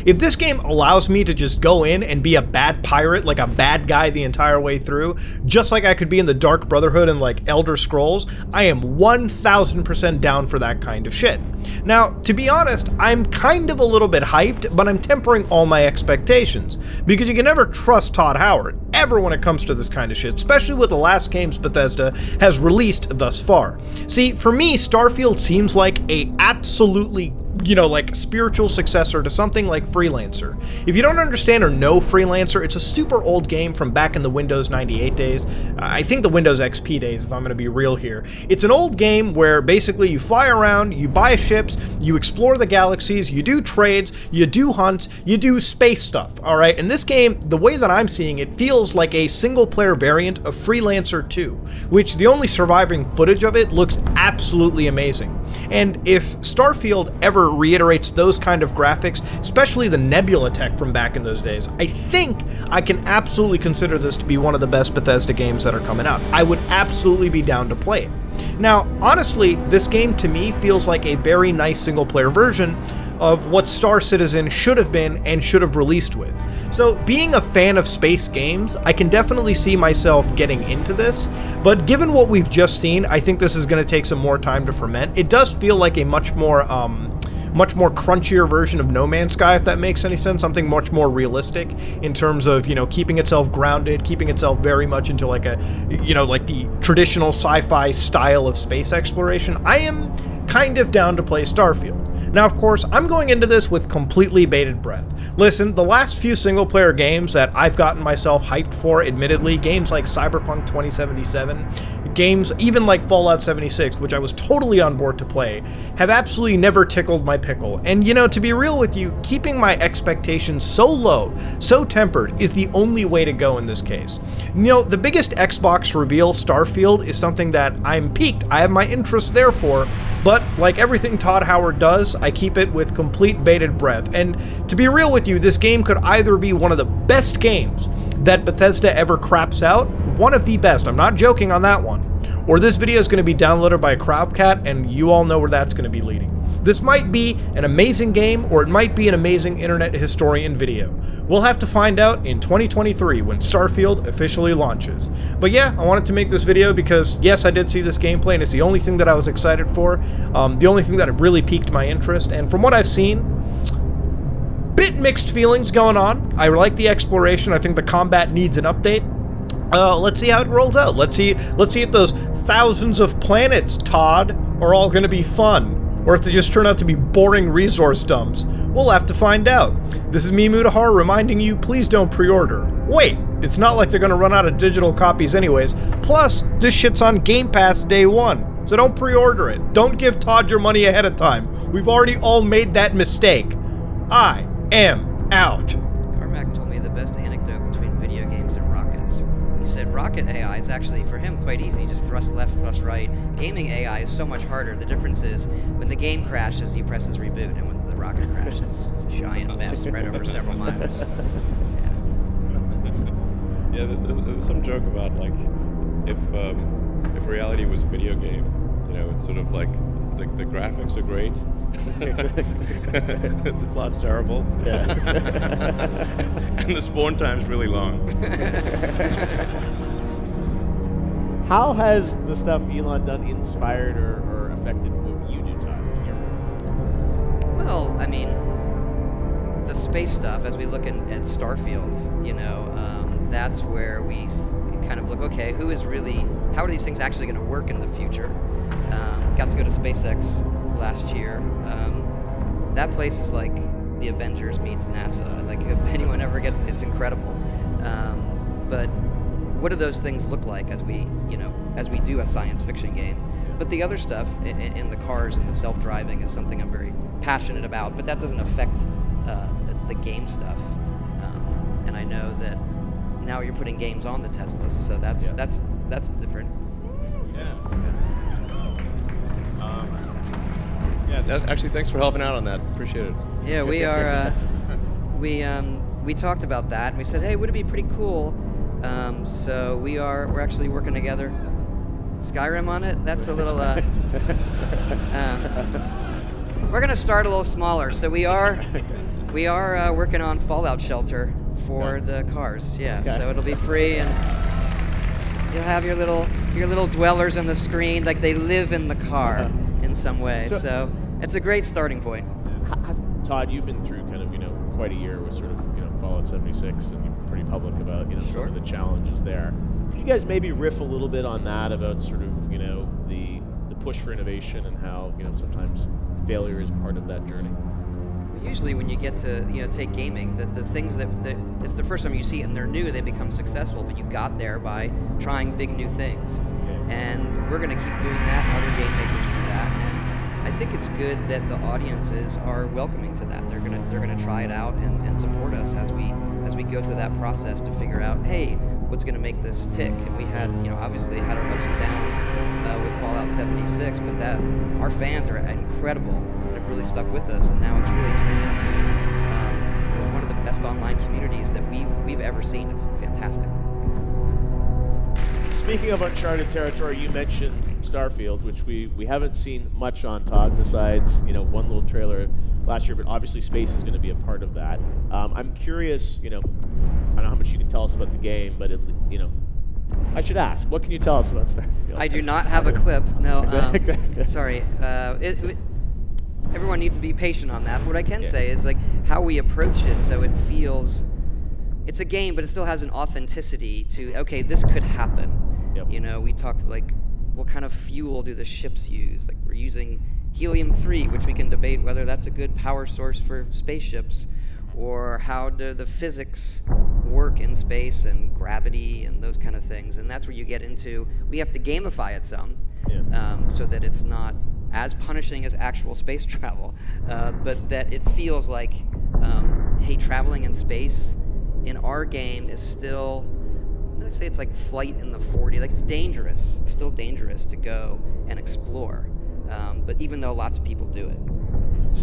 if this game allows me to just go in and be a bad pirate, a bad guy the entire way through, just like I could be in the Dark Brotherhood and Elder Scrolls, I am 1000% down for that kind of shit. Now, to be honest, I'm kind of a little bit hyped, but I'm tempering all my expectations, because you can never trust Todd Howard, ever when it comes to this kind of shit, especially with the last games Bethesda has released thus far. See, for me, Starfield seems like a absolutely like spiritual successor to something like Freelancer. If you don't understand or know Freelancer, it's a super old game from back in the Windows 98 days. I think the Windows XP days, if I'm going to be real here. It's an old game where basically you fly around, you buy ships, you explore the galaxies, you do trades, you do hunts, you do space stuff, all right? And this game, the way that I'm seeing it, feels like a single-player variant of Freelancer 2, which the only surviving footage of it looks absolutely amazing. And if Starfield ever reiterates those kind of graphics, especially the Nebula tech from back in those days, I think I can absolutely consider this to be one of the best Bethesda games that are coming out. I would absolutely be down to play it. Now, honestly, this game to me feels like a very nice single-player version of what Star Citizen should have been and should have released with. So, being a fan of space games, I can definitely see myself getting into this, but given what we've just seen, I think this is going to take some more time to ferment. It does feel like a much more crunchier version of No Man's Sky, if that makes any sense. Something much more realistic in terms of, keeping itself grounded, keeping itself very much into like the traditional sci-fi style of space exploration. I am kind of down to play Starfield. Now, of course, I'm going into this with completely bated breath. Listen, the last few single-player games that I've gotten myself hyped for, admittedly, games like Cyberpunk 2077, games even like Fallout 76, which I was totally on board to play, have absolutely never tickled my pickle. And, to be real with you, keeping my expectations so low, so tempered, is the only way to go in this case. The biggest Xbox reveal, Starfield, is something that I'm piqued. I have my interest there for, but like everything Todd Howard does, I keep it with complete bated breath. And to be real with you, this game could either be one of the best games that Bethesda ever craps out, one of the best, I'm not joking on that one, or this video is going to be downloaded by a Crowdcat, and you all know where that's going to be leading. This might be an amazing game, or it might be an amazing internet historian video. We'll have to find out in 2023 when Starfield officially launches. But yeah, I wanted to make this video because, yes, I did see this gameplay, and it's the only thing that I was excited for, the only thing that really piqued my interest, and from what I've seen, bit mixed feelings going on. I like the exploration. I think the combat needs an update. Let's see how it rolls out. Let's see if those thousands of planets, Todd, are all going to be fun, or if they just turn out to be boring resource dumps. We'll have to find out. This is me, Mutahar, reminding you, please don't pre-order. Wait, it's not like they're going to run out of digital copies anyways. Plus, this shit's on Game Pass day one, so don't pre-order it. Don't give Todd your money ahead of time. We've already all made that mistake. I am out. Carmack told me the best anecdote between video games and rockets. He said rocket AI is actually, for him, quite easy. You just thrust left, thrust right. Gaming AI is so much harder. The difference is, when the game crashes, he presses reboot, and when the rocket crashes, it's a giant mess spread over several miles. Yeah, there's some joke about, like, if reality was a video game, it's sort of like the graphics are great. The plot's terrible. Yeah. And the spawn time's really long. How has the stuff Elon done inspired or affected what you do, Todd, in your work? Well, I mean, the space stuff, as we look at Starfield, that's where we kind of look, okay, how are these things actually going to work in the future? Got to go to SpaceX last year. That place is like the Avengers meets NASA. Like, if anyone ever gets, it's incredible. But what do those things look like as we do a science fiction game? But the other stuff in the cars and the self-driving is something I'm very passionate about. But that doesn't affect the game stuff. And I know that now you're putting games on the Teslas, so that's different. Actually, thanks for helping out on that. Appreciate it. Yeah, we are. We talked about that, and we said, hey, would it be pretty cool? So we're actually working together. Skyrim on it. That's a little. We're gonna start a little smaller. So we are working on Fallout Shelter for the cars. Yeah. Okay. So it'll be free, and you'll have your little dwellers on the screen, like they live in the car in some way. So it's a great starting point. Todd, you've been through kind of quite a year with sort of Fallout 76, and you're pretty public about some of the challenges there. Could you guys maybe riff a little bit on that, about sort of the push for innovation and how sometimes failure is part of that journey? Usually when you get to take gaming, the things that it's the first time you see it and they're new, they become successful, but you got there by trying big new things. And we're going to keep doing that, and other game makers do that, and I think it's good that the audiences are welcoming to that. They're gonna try it out and support us as we go through that process to figure out, hey, what's going to make this tick. And we had obviously had our ups and downs with Fallout 76, but that our fans are incredible and have really stuck with us, and now it's really turned into one of the best online communities that we've ever seen. It's fantastic. Speaking of uncharted territory, you mentioned Starfield, which we haven't seen much on, Todd, besides one little trailer last year, but obviously space is going to be a part of that. I'm curious, I don't know how much you can tell us about the game, but I should ask, what can you tell us about Starfield? I do not have a clip. No, sorry. Everyone needs to be patient on that. But what I can say is how we approach it, so it feels. It's a game, but it still has an authenticity to. Okay, this could happen. Yep. We talked what kind of fuel do the ships use? We're using helium-3, which we can debate whether that's a good power source for spaceships, or how do the physics work in space and gravity and those kind of things. And that's where you get into, we have to gamify it some, so that it's not as punishing as actual space travel, but that it feels like, hey, traveling in space in our game is still, let's say it's like flight in the 40, it's dangerous. It's still dangerous to go and explore, but even though lots of people do it.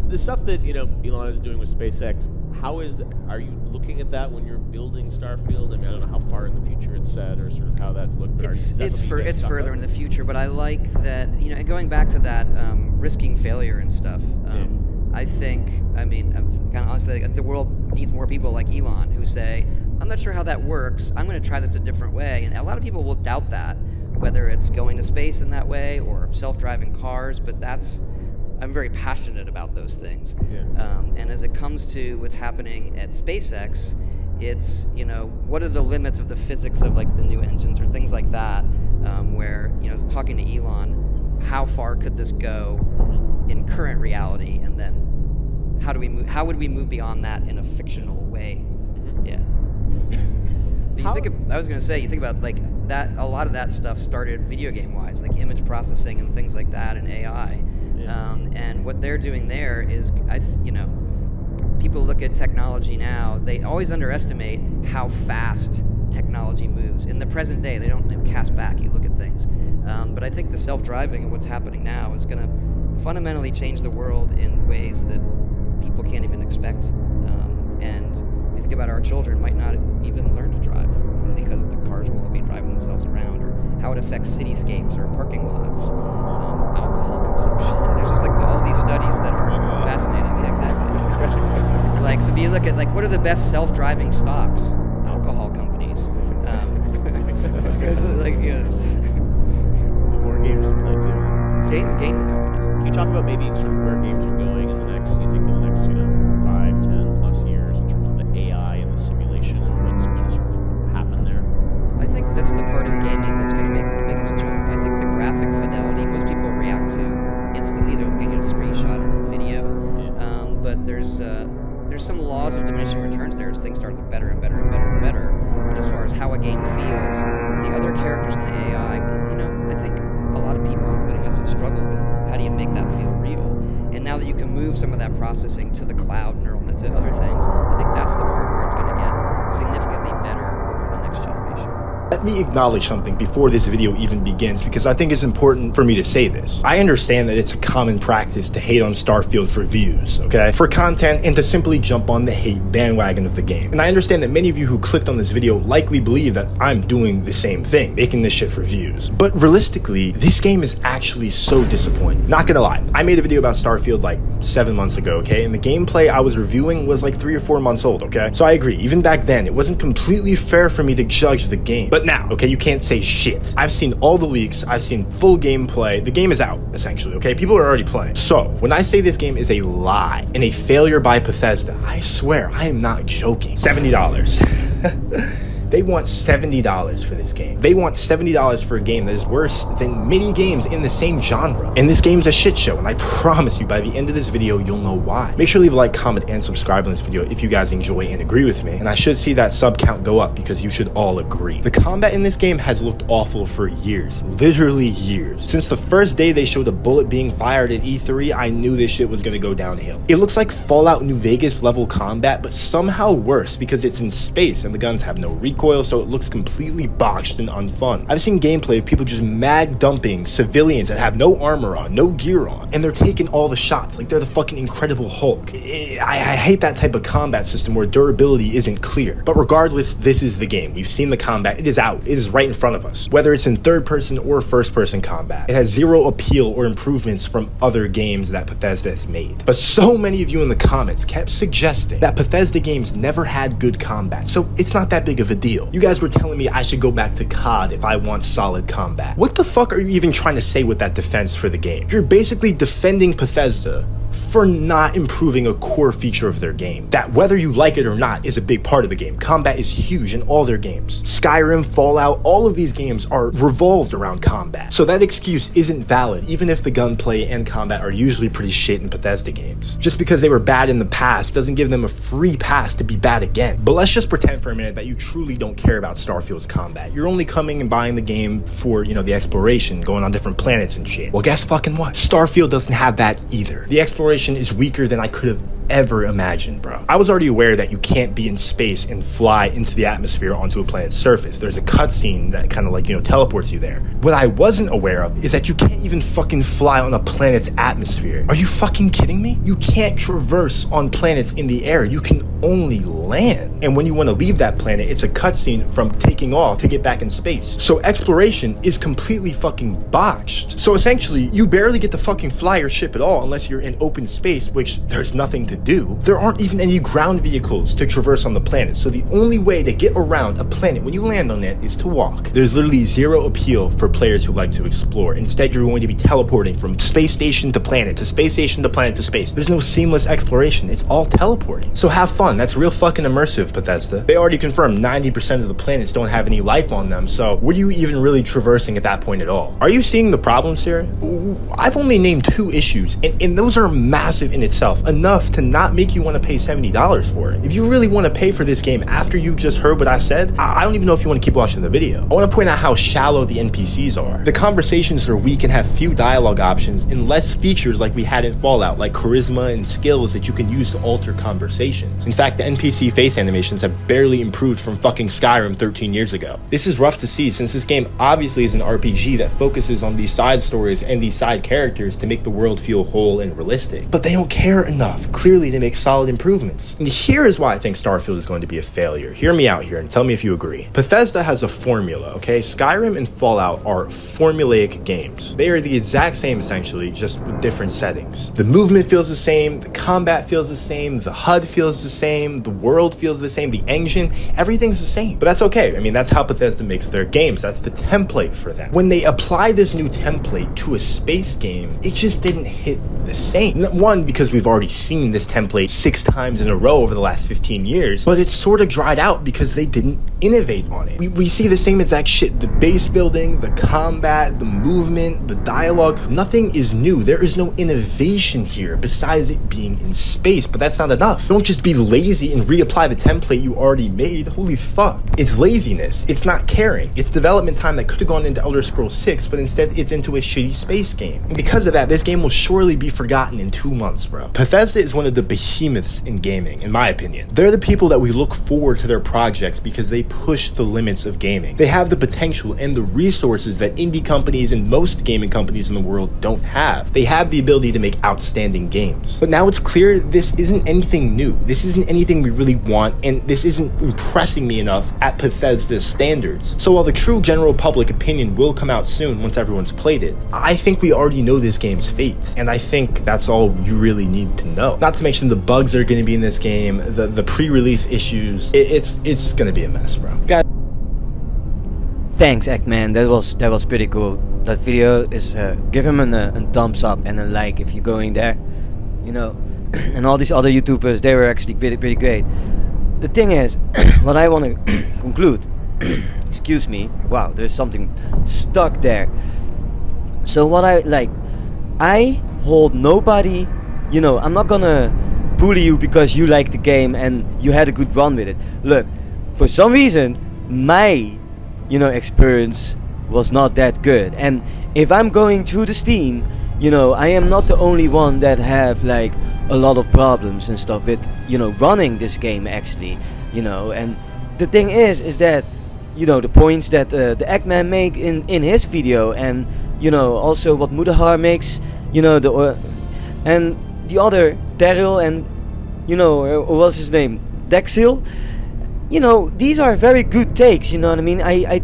The stuff that Elon is doing with SpaceX, are you looking at that when you're building Starfield? I mean, I don't know how far in the future it's set or sort of how that's looked, but it's further in the future. But I like that, going back to that risking failure and stuff. I think, I'm kind of honestly, the world needs more people like Elon who say, I'm not sure how that works. I'm going to try this a different way. And a lot of people will doubt that, whether it's going to space in that way or self-driving cars. But I'm very passionate about those things. And as it comes to what's happening at SpaceX, it's, what are the limits of the physics of the new engines or things like that, where, talking to Elon, how far could this go in current reality, and then how would we move beyond that in a fictional way? But I was going to say, you think about that, a lot of that stuff started video game wise, image processing and things like that, and AI. And what they're doing there is, people look at technology now, they always underestimate how fast technology moves. In the present day, they don't cast back, you look at things. But I think the self-driving and what's happening now is going to fundamentally change the world in ways that people can't even expect. And you think about our children might not even learn to drive because the cars will all be driving themselves around, or how it affects cityscapes or parking lots, alcohol consumption. There's just all these studies that are fascinating. Yeah, exactly. So if you look at what are the best self-driving stocks? Alcohol companies. More games to play too. Gaming companies. Can you talk about maybe sort of where games are going in the next 5, 10 plus years in terms of the AI and the simulation and what's going to sort of happen there? I think that's the part of gaming that's going to make the biggest jump. I think the graphic fidelity, most people react to instantly. They're looking at a screenshot or a video. But there's some laws of diminishing returns there as things start to look better and better and better and better. But as far as how a game feels, the other characters in the AI, I think a lot of people, including us, have struggled with how do you make that feel real. And now that you can move some of that processing to the cloud, neural nets, and other things, I think that's the part where it's going to get significantly better over the next generation. Let me acknowledge something before this video even begins, because I think it's important for me to say this. I understand that it's a common practice to hate on Starfield for views, okay? For content, and to simply jump on the hate bandwagon of the game. And I understand that many of you who clicked on this video likely believe that I'm doing the same thing, making this shit for views. But realistically, this game is actually so disappointing. Not gonna lie, I made a video about Starfield 7 months ago, okay? And the gameplay I was reviewing was 3 or 4 months old, okay? So I agree, even back then, it wasn't completely fair for me to judge the game. But now, okay, you can't say shit. I've seen all the leaks, I've seen full gameplay. The game is out, essentially, okay? People are already playing. So, when I say this game is a lie and a failure by Bethesda, I swear, I am not joking. $70. They want $70 for this game. They want $70 for a game that is worse than many games in the same genre. And this game's a shit show, and I promise you by the end of this video, you'll know why. Make sure to leave a like, comment, and subscribe on this video if you guys enjoy and agree with me. And I should see that sub count go up because you should all agree. The combat in this game has looked awful for years. Literally years. Since the first day they showed a bullet being fired at E3, I knew this shit was gonna go downhill. It looks like Fallout New Vegas level combat, but somehow worse because it's in space and the guns have no recoil, so it looks completely botched and unfun. I've seen gameplay of people just mag dumping civilians that have no armor on, no gear on, and they're taking all the shots like they're the fucking Incredible Hulk. I hate that type of combat system where durability isn't clear. But regardless, this is the game. We've seen the combat. It is out. It is right in front of us. Whether it's in third person or first person combat, it has zero appeal or improvements from other games that Bethesda has made. But so many of you in the comments kept suggesting that Bethesda games never had good combat, so it's not that big of a deal. You guys were telling me I should go back to COD if I want solid combat. What the fuck are you even trying to say with that defense for the game? You're basically defending Bethesda for not improving a core feature of their game. That whether you like it or not is a big part of the game. Combat is huge in all their games. Skyrim, Fallout, all of these games are revolved around combat. So that excuse isn't valid, even if the gunplay and combat are usually pretty shit in Bethesda games. Just because they were bad in the past doesn't give them a free pass to be bad again. But let's just pretend for a minute that you truly don't care about Starfield's combat. You're only coming and buying the game for, the exploration, going on different planets and shit. Well, guess fucking what? Starfield doesn't have that either. The exploration is weaker than I could have ever imagined, bro. I was already aware that you can't be in space and fly into the atmosphere onto a planet's surface. There's a cutscene that kind of teleports you there. What I wasn't aware of is that you can't even fucking fly on a planet's atmosphere. Are you fucking kidding me? You can't traverse on planets in the air. You can only land. And when you want to leave that planet, it's a cutscene from taking off to get back in space. So exploration is completely fucking botched. So essentially, you barely get to fucking fly your ship at all unless you're in open space, which there's nothing to do. There aren't even any ground vehicles to traverse on the planet, so the only way to get around a planet when you land on it is to walk. There's literally zero appeal for players who like to explore. Instead, you're going to be teleporting from space station to planet to space station to planet to space. There's no seamless exploration. It's all teleporting. So have fun. That's real fucking immersive, Bethesda. They already confirmed 90% of the planets don't have any life on them, so what are you even really traversing at that point at all? Are you seeing the problems here? I've only named 2 issues, and those are massive in itself, enough to not make you want to pay $70 for it. If you really want to pay for this game after you just heard what I said, I don't even know if you want to keep watching the video. I want to point out how shallow the NPCs are. The conversations are weak and have few dialogue options and less features like we had in Fallout, like charisma and skills that you can use to alter conversations. In fact, the NPC face animations have barely improved from fucking Skyrim 13 years ago. This is rough to see since this game obviously is an RPG that focuses on these side stories and these side characters to make the world feel whole and realistic. But they don't care enough, clearly, to make solid improvements. And here is why I think Starfield is going to be a failure. Hear me out here and tell me if you agree. Bethesda has a formula, okay? Skyrim and Fallout are formulaic games. They are the exact same essentially, just with different settings. The movement feels the same, the combat feels the same, the HUD feels the same, the world feels the same, the engine, everything's the same. But that's okay. I mean, that's how Bethesda makes their games. That's the template for them. When they apply this new template to a space game, it just didn't hit the same. One, because we've already seen this template 6 times in a row over the last 15 years, but it's sort of dried out because they didn't innovate on it. We see the same exact shit. The base building, the combat, the movement, the dialogue, nothing is new. There is no innovation here besides it being in space, but that's not enough. Don't just be lazy and reapply the template you already made. Holy fuck. It's laziness. It's not caring. It's development time that could have gone into Elder Scrolls 6, but instead it's into a shitty space game. And because of that, this game will surely be forgotten in 2 months, bro. Bethesda is one of the behemoths in gaming, in my opinion. They're the people that we look forward to their projects because they push the limits of gaming. They have the potential and the resources that indie companies and most gaming companies in the world don't have. They have the ability to make outstanding games. But now it's clear this isn't anything new. This isn't anything we really want, and this isn't impressing me enough at Bethesda's standards. So while the true general public opinion will come out soon once everyone's played it, I think we already know this game's fate, and I think that's all you really need to know. Not to mention the bugs that are going to be in this game, the pre-release issues. It's going to be a mess, bro. God. Thanks, Eggman. That was pretty cool. That video is give him a thumbs up and a like if you're going there. And all these other YouTubers, they were actually pretty great. The thing is, what I want to conclude excuse me. Wow, there's something stuck there. So what I hold nobody, I'm not gonna bully you because you like the game and you had a good run with it. Look, for some reason, my, experience was not that good. And if I'm going through the Steam, I am not the only one that have like a lot of problems and stuff with, running this game actually, and the thing is that, the points that the Eggman make in his video, and, also what Mudahar makes, and the other, Daryl, and, what was his name? Dexil? These are very good takes, you know what I mean? I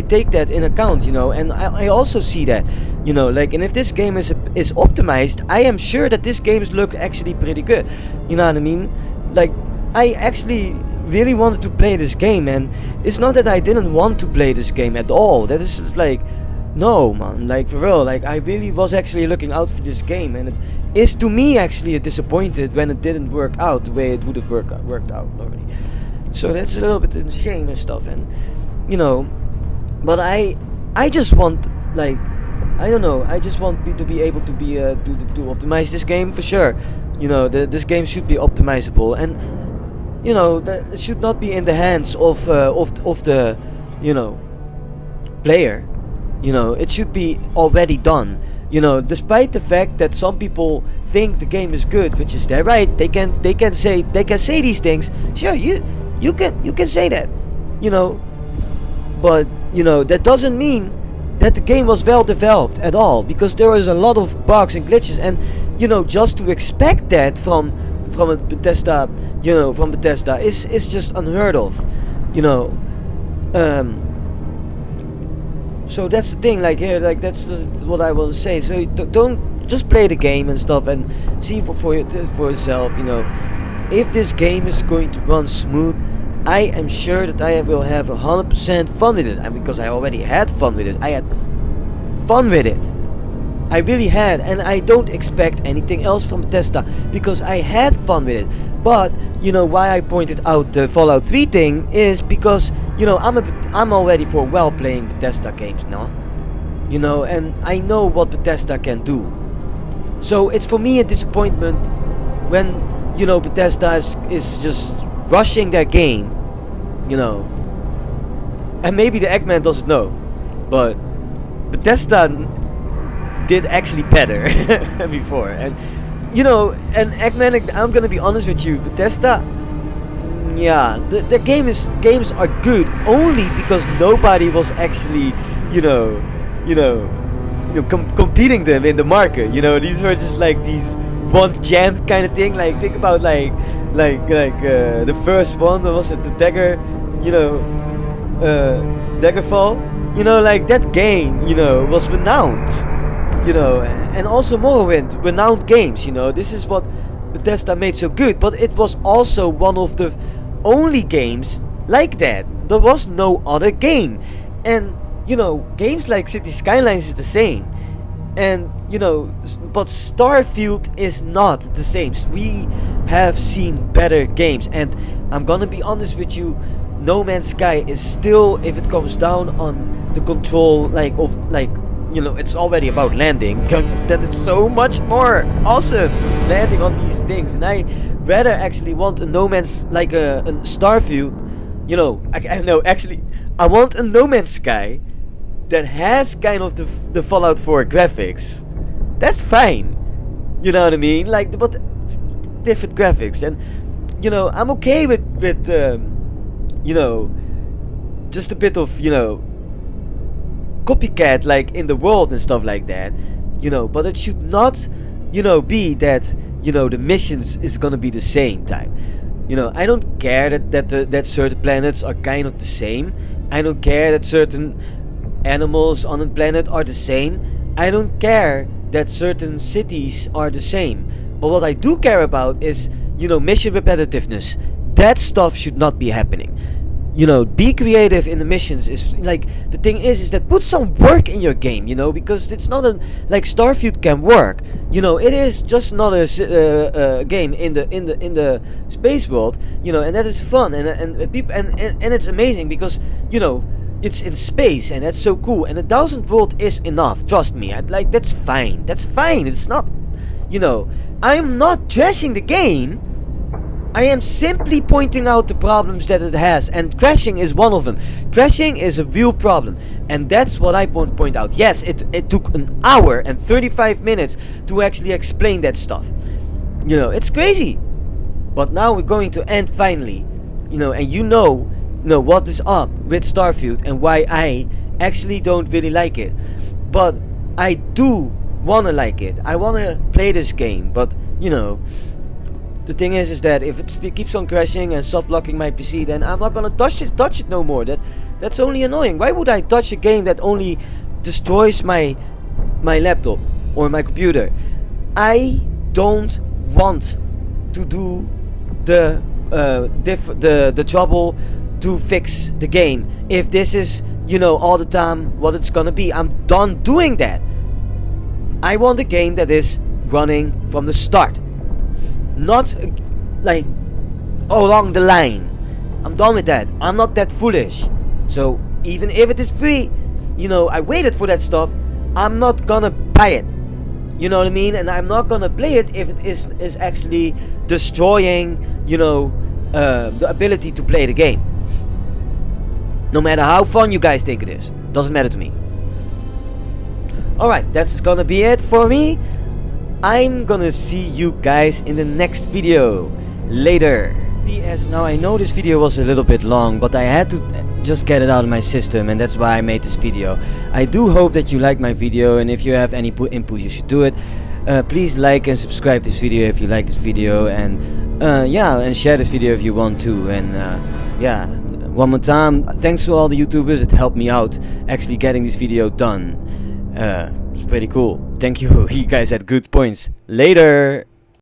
take that in account, and I also see that, and if this game is optimized, I am sure that this games look actually pretty good, you know what I mean? Like, I actually really wanted to play this game, and it's not that I didn't want to play this game at all. That is just like, no man, like for real, like I really was actually looking out for this game, and it is to me actually a disappointed when it didn't work out the way it would have worked out already. So that's a little bit of shame and stuff, and but I just want, like, I don't know, I just want to be able to be to optimize this game for sure. This game should be optimizable, and that it should not be in the hands of the player. It should be already done. Despite the fact that some people think the game is good, which is their right, they can say these things. Sure, you can say that, but that doesn't mean that the game was well developed at all, because there was a lot of bugs and glitches, and just to expect that from a Bethesda, is just unheard of, so that's the thing, that's just what I will say. So don't just play the game and stuff and see for yourself, if this game is going to run smooth. I am sure that I will have 100% fun with it, and because I already had fun with it, I had fun with it. I really had, and I don't expect anything else from Bethesda because I had fun with it. But why I pointed out the Fallout 3 thing is because I'm already for well playing Bethesda games now, and I know what Bethesda can do. So it's for me a disappointment when Bethesda is just rushing their game, and maybe the Eggman doesn't know, but Bethesda did actually better before, and and Eggman, I'm gonna be honest with you, Bethesda, yeah, the games are good only because nobody was actually competing them in the market. These were just like these one jams kind of thing. Like, think about like the first one, what was it, the Daggerfall, like that game was renowned, and also Morrowind, renowned games. This is what Bethesda made so good, but it was also one of the only games like that. There was no other game, and games like City Skylines is the same, and but Starfield is not the same. We have seen better games, and I'm gonna be honest with you, No Man's Sky is still, if it comes down on the control, it's already about landing, then it's so much more awesome landing on these things, and I rather actually want a No Man's, like a Starfield, I know, actually I want a No Man's Sky that has kind of the Fallout 4 graphics. That's fine, you know what I mean, but different graphics, and I'm okay with just a bit of copycat like in the world and stuff like that, but it should not be that the missions is gonna be the same type. I don't care that certain planets are kind of the same. I don't care that certain animals on a planet are the same. I don't care that certain cities are the same. But what I do care about is mission repetitiveness. That stuff should not be happening. You know, be creative in the missions. Is like, the thing is that put some work in your game, you know, because it's not like Starfield can work. You know, it is just not a game in the space world, you know, and that is fun, and people and it's amazing because, you know, it's in space and that's so cool, and 1,000 world is enough. Trust me, like that's fine. It's not, you know, I'm not trashing the game. I am simply pointing out the problems that it has, and crashing is one of them. Crashing is a real problem, and that's what I want to point out. Yes, it took an hour and 35 minutes to actually explain that stuff. You know, it's crazy. But now we're going to end finally. You know, and you know what is up with Starfield and why I actually don't really like it. But I do wanna like it. I wanna play this game, but you know, the thing is that if it still keeps on crashing and soft locking my PC, then I'm not gonna touch it no more. That's only annoying. Why would I touch a game that only destroys my laptop or my computer? I don't want to do the trouble to fix the game. If this is, you know, all the time what it's gonna be, I'm done doing that. I want a game that is running from the start, not like along the line. I'm done with that. I'm not that foolish. So even if it is free, you know, I waited for that stuff, I'm not gonna buy it. You know what I mean? And I'm not gonna play it if it is actually destroying, you know, the ability to play the game. No matter how fun you guys think it is, doesn't matter to me. Alright, that's gonna be it for me. I'm gonna see you guys in the next video. Later. PS, now I know this video was a little bit long, but I had to just get it out of my system, and that's why I made this video. I do hope that you like my video, and if you have any input, you should do it. Please like and subscribe this video if you like this video, and yeah, and share this video if you want to. And yeah, one more time, thanks to all the YouTubers that helped me out actually getting this video done. It's pretty cool. Thank you. You guys had good points. Later.